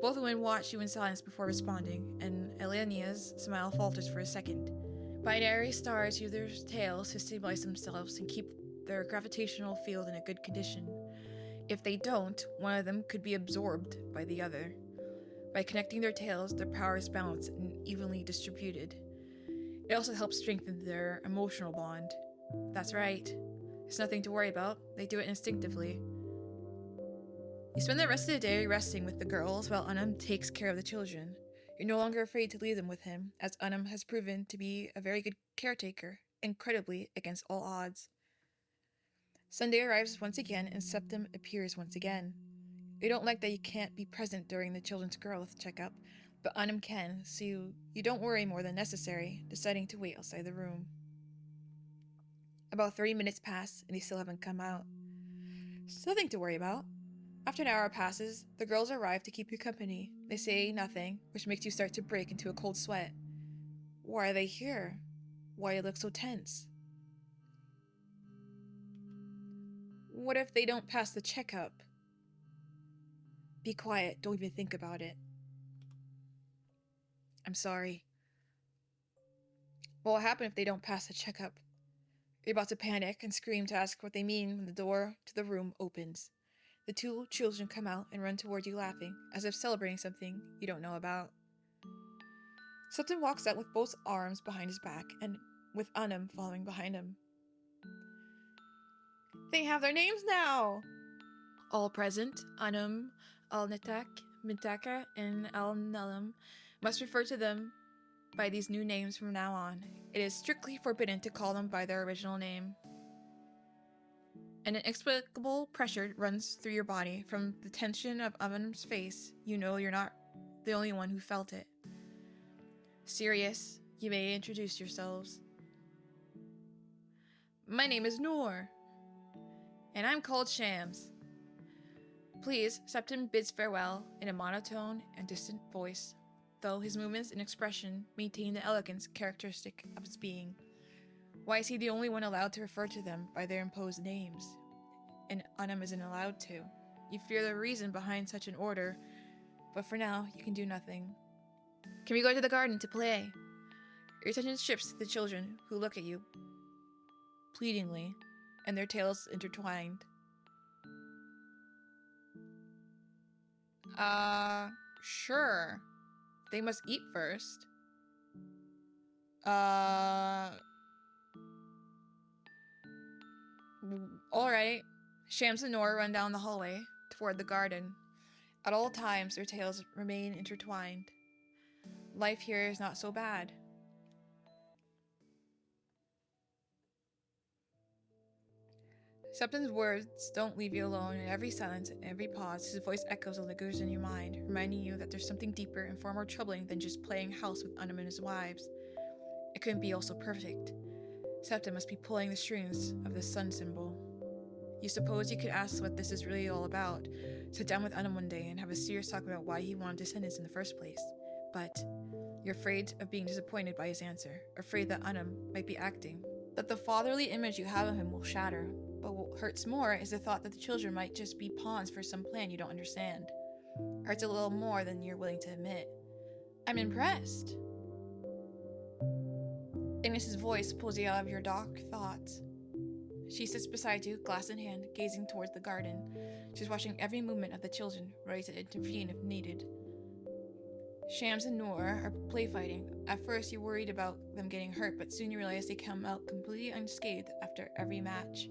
S1: Both women watch you in silence before responding, and Elenia's smile falters for a second. Binary stars use their tails to stabilize themselves and keep their gravitational field in a good condition. If they don't, one of them could be absorbed by the other. By connecting their tails, their power is balanced and evenly distributed. It also helps strengthen their emotional bond. That's right. It's nothing to worry about. They do it instinctively. You spend the rest of the day resting with the girls while Unum takes care of the children. You're no longer afraid to leave them with him, as Unum has proven to be a very good caretaker, incredibly against all odds. Sunday arrives once again, and Septem appears once again. You don't like that you can't be present during the children's growth checkup, but Unum can, so you don't worry more than necessary, deciding to wait outside the room. About 30 minutes pass, and they still haven't come out. It's nothing to worry about. After an hour passes, the girls arrive to keep you company. They say nothing, which makes you start to break into a cold sweat. Why are they here? Why do you look so tense? What if they don't pass the checkup? Be quiet, don't even think about it. I'm sorry. What will happen if they don't pass the checkup? You're about to panic and scream to ask what they mean when the door to the room opens. The two children come out and run toward you laughing, as if celebrating something you don't know about. Septem walks out with both arms behind his back, and with Unum following behind him. They have their names now! All present, Unum, Alnitak, Mintaka, and Alnellum must refer to them by these new names from now on. It is strictly forbidden to call them by their original name. An inexplicable pressure runs through your body. From the tension of Unum's face, you know you're not the only one who felt it. Serious, you may introduce yourselves. My name is Noor, and I'm called Shams. Please, Septem bids farewell in a monotone and distant voice, though his movements and expression maintain the elegance characteristic of his being. Why is he the only one allowed to refer to them by their imposed names? And Unum isn't allowed to. You fear the reason behind such an order, but for now, you can do nothing. Can we go to the garden to play? Your attention shifts to the children, who look at you pleadingly, and their tails intertwined. Sure. They must eat first. Alright. Shams and Noor run down the hallway toward the garden. At all times, their tails remain intertwined. Life here is not so bad. Septem's words don't leave you alone. In every silence and every pause, his voice echoes and lingers in your mind, reminding you that there's something deeper and far more troubling than just playing house with Unum and his wives. It couldn't be all so perfect. Septem must be pulling the strings of the sun symbol. You suppose you could ask what this is really all about, sit down with Unum one day and have a serious talk about why he wanted descendants in the first place. But you're afraid of being disappointed by his answer, afraid that Unum might be acting, that the fatherly image you have of him will shatter. But what hurts more is the thought that the children might just be pawns for some plan you don't understand. Hurts a little more than you're willing to admit. I'm impressed. Agnes's voice pulls you out of your dark thoughts. She sits beside you, glass in hand, gazing towards the garden. She's watching every movement of the children, ready to intervene if needed. Shams and Noor are play fighting. At first, you're worried about them getting hurt, but soon you realize they come out completely unscathed after every match.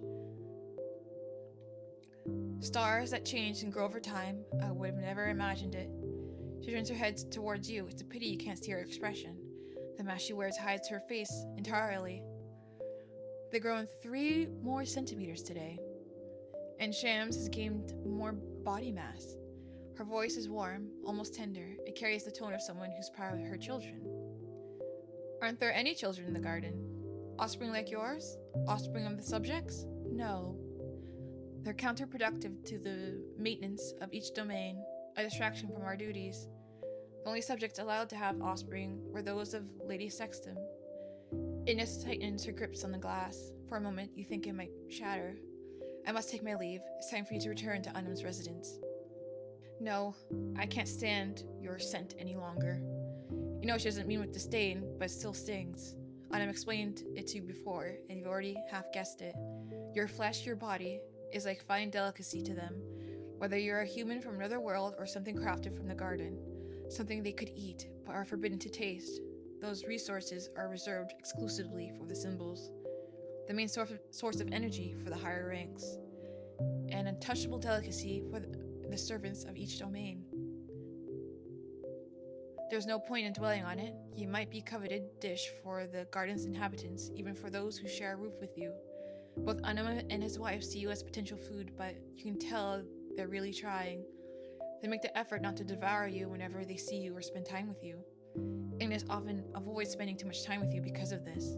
S1: Stars that change and grow over time. I would have never imagined it. She turns her head towards you. It's a pity you can't see her expression. The mask she wears hides her face entirely. They've grown 3 more centimeters today. And Shams has gained more body mass. Her voice is warm, almost tender. It carries the tone of someone who's proud of her children. Aren't there any children in the garden? Offspring like yours? Offspring of the subjects? No. They're counterproductive to the maintenance of each domain, a distraction from our duties. The only subjects allowed to have offspring were those of Lady Septem. Ines tightens her grips on the glass. For a moment, you think it might shatter. I must take my leave. It's time for you to return to Unum's residence. No, I can't stand your scent any longer. You know she doesn't mean with disdain, but it still stings. Unum explained it to you before, and you've already half guessed it. Your flesh, your body, is like fine delicacy to them, whether you're a human from another world or something crafted from the garden, something they could eat but are forbidden to taste. Those resources are reserved exclusively for the symbols, the main source of energy for the higher ranks, an untouchable delicacy for the servants of each domain. There's no point in dwelling on it. You might be a coveted dish for the garden's inhabitants, even for those who share a roof with you. Both Unum and his wife see you as potential food, but you can tell they're really trying. They make the effort not to devour you whenever they see you or spend time with you. Ignis often avoids spending too much time with you because of this,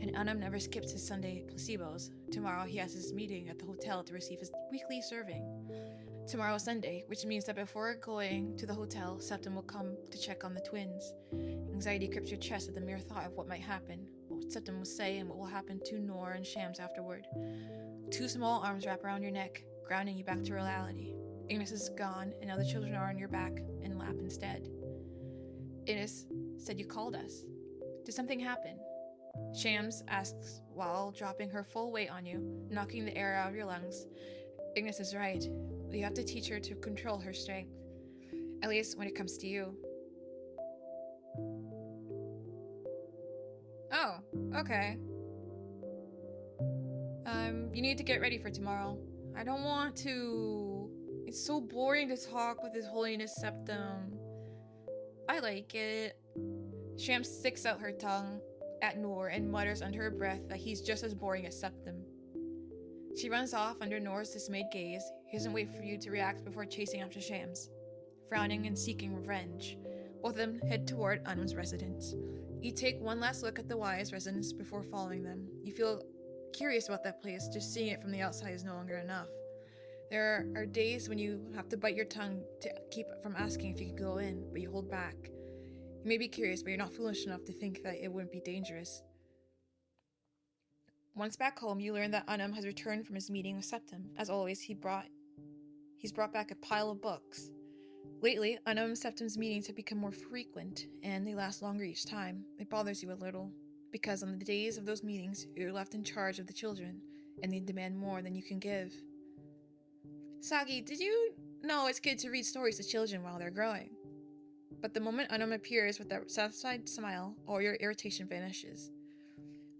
S1: and Unum never skips his Sunday placebos. Tomorrow he has his meeting at the hotel to receive his weekly serving. Tomorrow is Sunday, which means that before going to the hotel, Septem will come to check on the twins. Anxiety grips your chest at the mere thought of what might happen, what Septem will say, and what will happen to Nor and Shams afterward. Two small arms wrap around your neck, grounding you back to reality. Ignis is gone, and now the children are on your back and lap instead. Ignis said you called us. Did something happen? Shams asks while dropping her full weight on you, knocking the air out of your lungs. Ignis is right. You have to teach her to control her strength. At least when it comes to you. Oh, okay. You need to get ready for tomorrow. I don't want to. It's so boring to talk with His Holiness Septem. I like it. Shams sticks out her tongue at Noor and mutters under her breath that he's just as boring as Septem. She runs off under Noor's dismayed gaze. He doesn't wait for you to react before chasing after Shams, frowning and seeking revenge. Both of them head toward Unum's residence. You take one last look at the Wise residence before following them. You feel curious about that place, just seeing it from the outside is no longer enough. There are days when you have to bite your tongue to keep from asking if you could go in, but you hold back. You may be curious, but you're not foolish enough to think that it wouldn't be dangerous. Once back home, you learn that Unum has returned from his meeting with Septem. As always, he's brought back a pile of books. Lately, Unum and Septem's meetings have become more frequent, and they last longer each time. It bothers you a little, because on the days of those meetings, you're left in charge of the children, and they demand more than you can give. Soggy, did you know it's good to read stories to children while they're growing? But the moment Unum appears with that satisfied smile, all your irritation vanishes.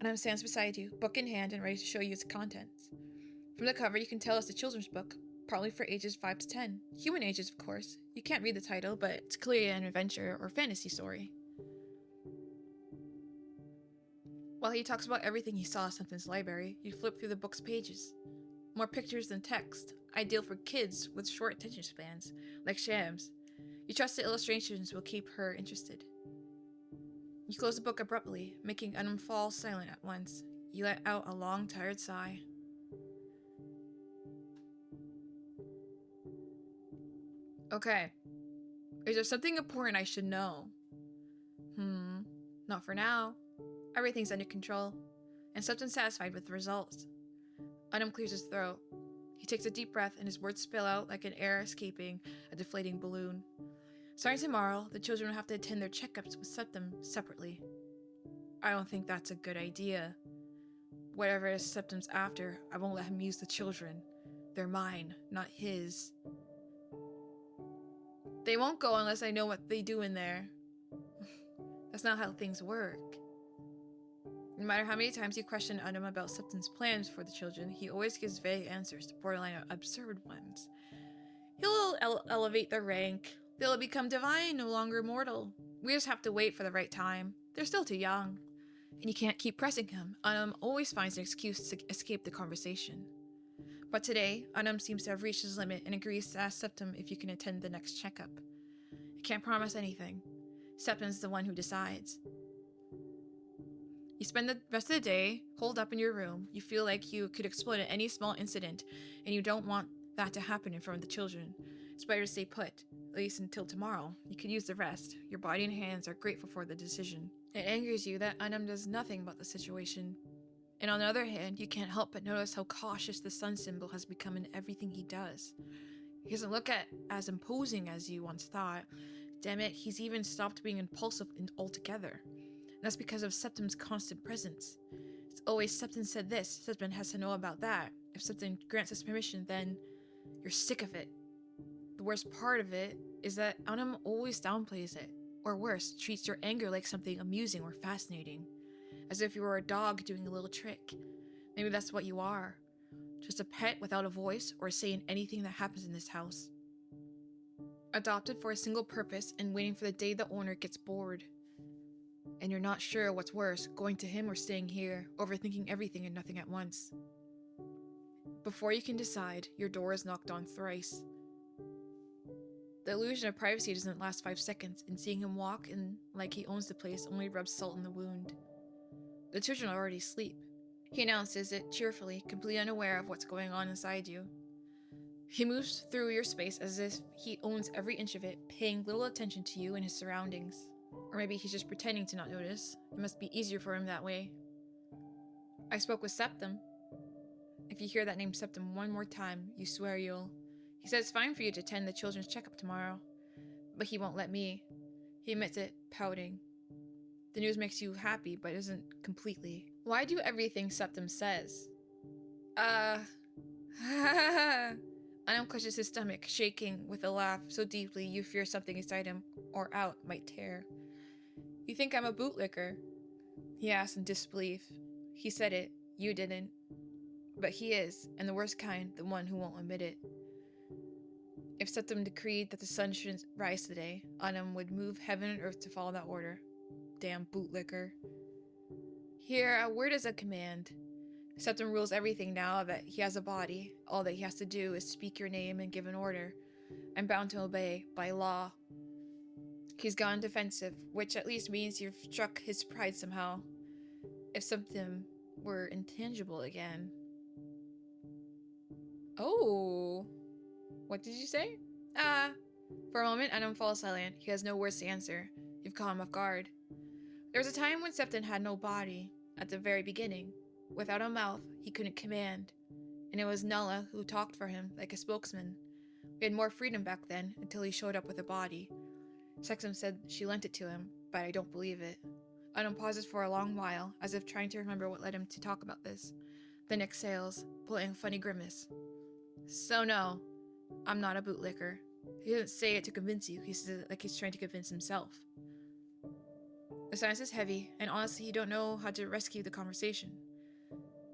S1: Unum stands beside you, book in hand and ready to show you its contents. From the cover, you can tell it's a children's book, probably for ages 5 to 10. Human ages, of course. You can't read the title, but it's clearly an adventure or fantasy story. While he talks about everything he saw at Septem's library, you flip through the book's pages. More pictures than text, ideal for kids with short attention spans, like Shams. You trust the illustrations will keep her interested. You close the book abruptly, making Unum fall silent at once. You let out a long, tired sigh. Okay. Is there something important I should know? Not for now. Everything's under control, and Septem's satisfied with the results. Unum clears his throat. He takes a deep breath and his words spill out like an air escaping a deflating balloon. Starting tomorrow, the children will have to attend their checkups with Septem separately. I don't think that's a good idea. Whatever it is Septem's after, I won't let him use the children. They're mine, not his. They won't go unless I know what they do in there. That's not how things work. No matter how many times you question Unum about Septem's plans for the children, he always gives vague answers, borderline absurd ones. He'll elevate their rank. They'll become divine, no longer mortal. We just have to wait for the right time. They're still too young. And you can't keep pressing him. Unum always finds an excuse to escape the conversation. But today, Unum seems to have reached his limit and agrees to ask Septem if you can attend the next checkup. I can't promise anything. Septem's the one who decides. You spend the rest of the day holed up in your room. You feel like you could explode at any small incident, and you don't want that to happen in front of the children. It's better to stay put, at least until tomorrow. You could use the rest. Your body and hands are grateful for the decision. It angers you that Unum does nothing about the situation. And on the other hand, you can't help but notice how cautious the sun symbol has become in everything he does. He doesn't look as imposing as you once thought. Damn it, he's even stopped being impulsive altogether. And that's because of Septem's constant presence. It's always Septem said this, Septem has to know about that. If Septem grants us permission, then you're sick of it. The worst part of it is that Unum always downplays it, or worse, treats your anger like something amusing or fascinating, as if you were a dog doing a little trick. Maybe that's what you are. Just a pet without a voice or say in anything that happens in this house. Adopted for a single purpose and waiting for the day the owner gets bored. And you're not sure what's worse, going to him or staying here, overthinking everything and nothing at once. Before you can decide, your door is knocked on thrice. The illusion of privacy doesn't last 5 seconds, and seeing him walk in like he owns the place only rubs salt in the wound. The children are already asleep. He announces it cheerfully, completely unaware of what's going on inside you. He moves through your space as if he owns every inch of it, paying little attention to you and his surroundings. Or maybe he's just pretending to not notice. It must be easier for him that way. I spoke with Septem. If you hear that name Septem one more time, you swear you'll... He says it's fine for you to attend the children's checkup tomorrow, but he won't let me. He admits it, pouting. The news makes you happy, but isn't completely. Why do everything Septem says? Unum clutches his stomach, shaking with a laugh so deeply you fear something inside him, or out, might tear. You think I'm a bootlicker? He asked in disbelief. He said it, you didn't. But he is, and the worst kind, the one who won't admit it. If Septem decreed that the sun shouldn't rise today, Unum would move heaven and earth to follow that order. Damn bootlicker. Here, a word is a command. Septem rules everything now that he has a body. All that he has to do is speak your name and give an order. I'm bound to obey, by law. He's gone defensive, which at least means you've struck his pride somehow. If Septem were intangible again. Oh. What did you say? For a moment, Unum falls silent. He has no words to answer. You've caught him off guard. There was a time when Septem had no body, at the very beginning. Without a mouth, he couldn't command. And it was Nulla who talked for him, like a spokesman. We had more freedom back then, until he showed up with a body. Septem said she lent it to him, but I don't believe it. Unum pauses for a long while, as if trying to remember what led him to talk about this. Then exhales, pulling a funny grimace. So no, I'm not a bootlicker. He doesn't say it to convince you, he says it like he's trying to convince himself. The silence is heavy, and honestly you don't know how to rescue the conversation.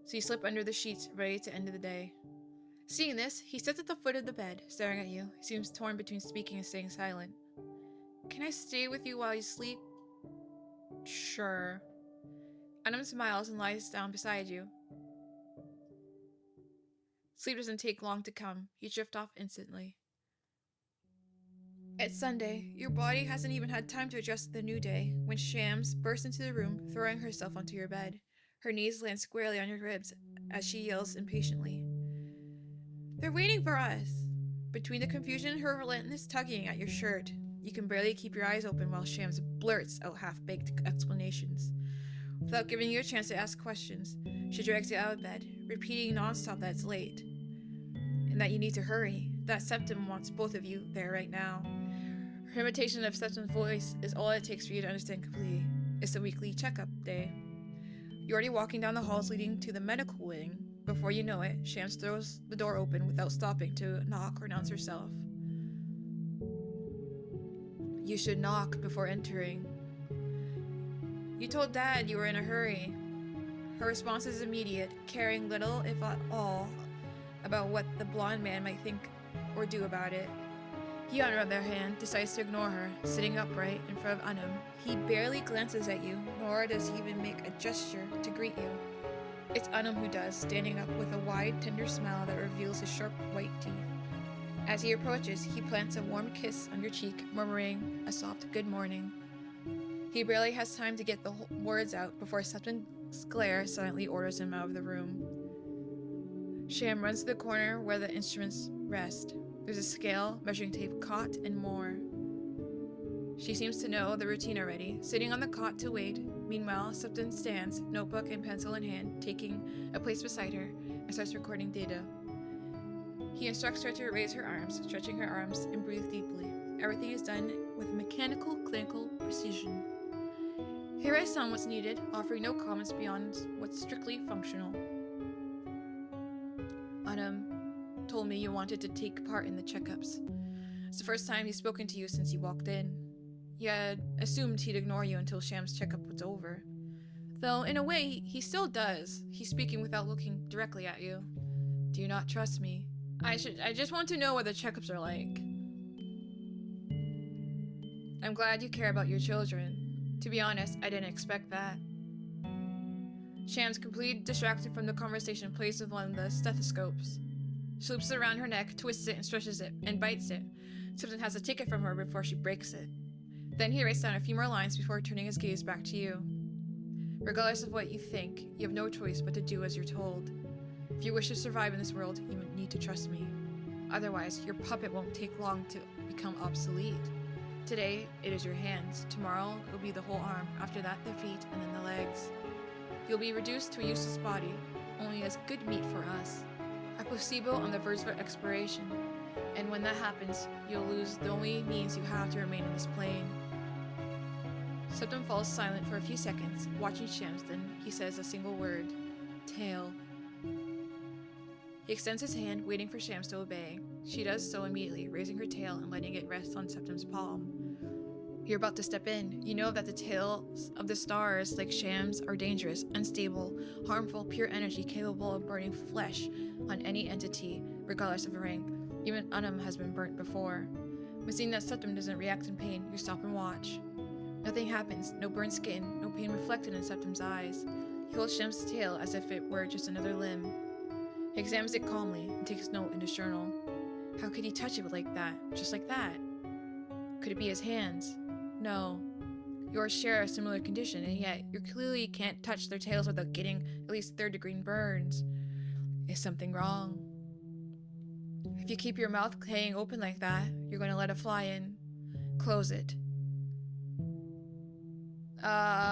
S1: So you slip under the sheets, ready to end the day. Seeing this, he sits at the foot of the bed, staring at you. He seems torn between speaking and staying silent. Can I stay with you while you sleep? Sure. Unum smiles and lies down beside you. Sleep doesn't take long to come. You drift off instantly. It's Sunday. Your body hasn't even had time to adjust to the new day when Shams bursts into the room, throwing herself onto your bed. Her knees land squarely on your ribs as she yells impatiently. They're waiting for us! Between the confusion and her relentless tugging at your shirt, you can barely keep your eyes open while Shams blurts out half-baked explanations. Without giving you a chance to ask questions, she drags you out of bed, repeating nonstop that it's late. And that you need to hurry, that Septem wants both of you there right now. Her imitation of Septem's voice is all it takes for you to understand completely. It's the weekly checkup day. You're already walking down the halls leading to the medical wing. Before you know it, Shams throws the door open without stopping to knock or announce herself. You should knock before entering. You told Dad you were in a hurry. Her response is immediate, caring little, if at all, about what the blonde man might think or do about it. He, on the other hand, decides to ignore her, sitting upright in front of Unum. He barely glances at you, nor does he even make a gesture to greet you. It's Unum who does, standing up with a wide, tender smile that reveals his sharp white teeth. As he approaches, he plants a warm kiss on your cheek, murmuring a soft good morning. He barely has time to get the words out before Septem's glare silently orders him out of the room. Sham runs to the corner where the instruments rest. There's a scale, measuring tape, cot, and more. She seems to know the routine already, sitting on the cot to wait. Meanwhile, Septem stands, notebook and pencil in hand, taking a place beside her, and starts recording data. He instructs her to raise her arms, stretching her arms, and breathe deeply. Everything is done with mechanical, clinical precision. He writes down what's needed, offering no comments beyond what's strictly functional. Unum told me you wanted to take part in the checkups. It's the first time he's spoken to you since you walked in. You had assumed he'd ignore you until Sham's checkup was over. Though, in a way, he still does. He's speaking without looking directly at you. Do you not trust me? I just want to know what the checkups are like. I'm glad you care about your children. To be honest, I didn't expect that. Sham's completely distracted from the conversation, plays with one of the stethoscopes. She loops it around her neck, twists it and stretches it, and bites it. Septem has to take it from her before she breaks it. Then he writes down a few more lines before turning his gaze back to you. Regardless of what you think, you have no choice but to do as you're told. If you wish to survive in this world, you need to trust me. Otherwise, your puppet won't take long to become obsolete. Today, it is your hands. Tomorrow, it will be the whole arm. After that, the feet, and then the legs. You'll be reduced to a useless body, only as good meat for us. A placebo on the verge of expiration. And when that happens, you'll lose the only means you have to remain on this plane. Septem falls silent for a few seconds, watching Shams. Then he says a single word. Tail. He extends his hand, waiting for Shams to obey. She does so immediately, raising her tail and letting it rest on Septem's palm. You're about to step in. You know that the tails of the stars, like Shams, are dangerous, unstable, harmful, pure energy capable of burning flesh on any entity, regardless of rank. Even Unum has been burnt before. But seeing that Septem doesn't react in pain, you stop and watch. Nothing happens, no burned skin, no pain reflected in Septem's eyes. He holds Shams' tail as if it were just another limb. He examines it calmly and takes note in his journal. How could he touch it like that? Just like that? Could it be his hands? No. Yours share a similar condition, and yet you clearly can't touch their tails without getting at least third-degree burns. Is something wrong? If you keep your mouth hanging open like that, you're going to let a fly in. Close it. I'm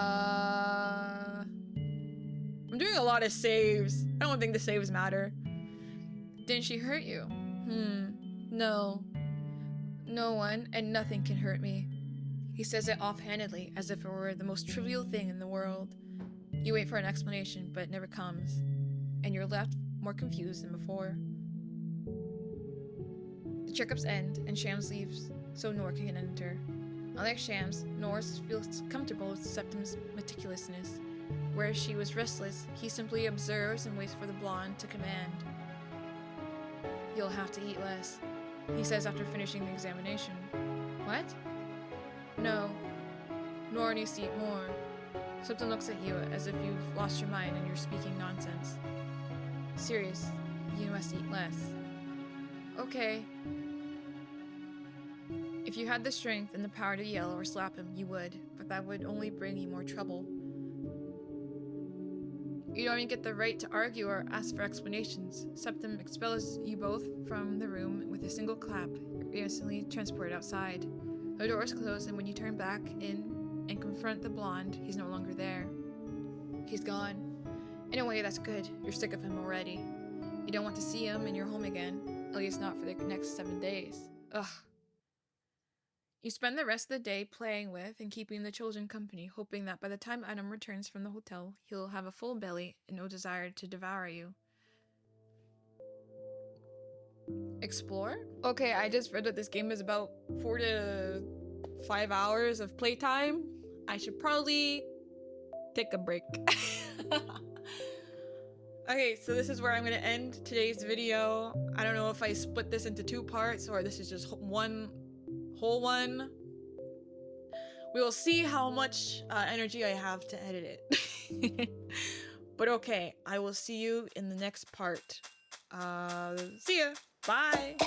S1: doing a lot of saves. I don't think the saves matter. Didn't she hurt you? No. No one and nothing can hurt me. He says it offhandedly, as if it were the most trivial thing in the world. You wait for an explanation, but it never comes. And you're left more confused than before. The checkups end, and Shams leaves, so Noor can enter. Unlike Shams, Noor feels comfortable with Septem's meticulousness. Where she was restless, he simply observes and waits for the blonde to command. You'll have to eat less, he says after finishing the examination. What? No. Noor needs to eat more. Septem looks at you as if you've lost your mind and you're speaking nonsense. Serious, you must eat less. Okay. If you had the strength and the power to yell or slap him, you would, but that would only bring you more trouble. You don't even get the right to argue or ask for explanations. Septem expels you both from the room with a single clap. You're instantly transported outside. The doors close, and when you turn back in and confront the blonde, he's no longer there. He's gone. In a way, that's good. You're sick of him already. You don't want to see him in your home again, at least not for the next 7 days. Ugh. You spend the rest of the day playing with and keeping the children company, hoping that by the time Unum returns from the hotel, he'll have a full belly and no desire to devour you. Explore? Okay, I just read that this game is about 4 to 5 hours of playtime. I should probably take a break. Okay, so this is where I'm gonna end today's video. I don't know if I split this into 2 parts or this is just one whole one. We will see how much energy I have to edit it. But okay, I will see you in the next part. See ya. Bye.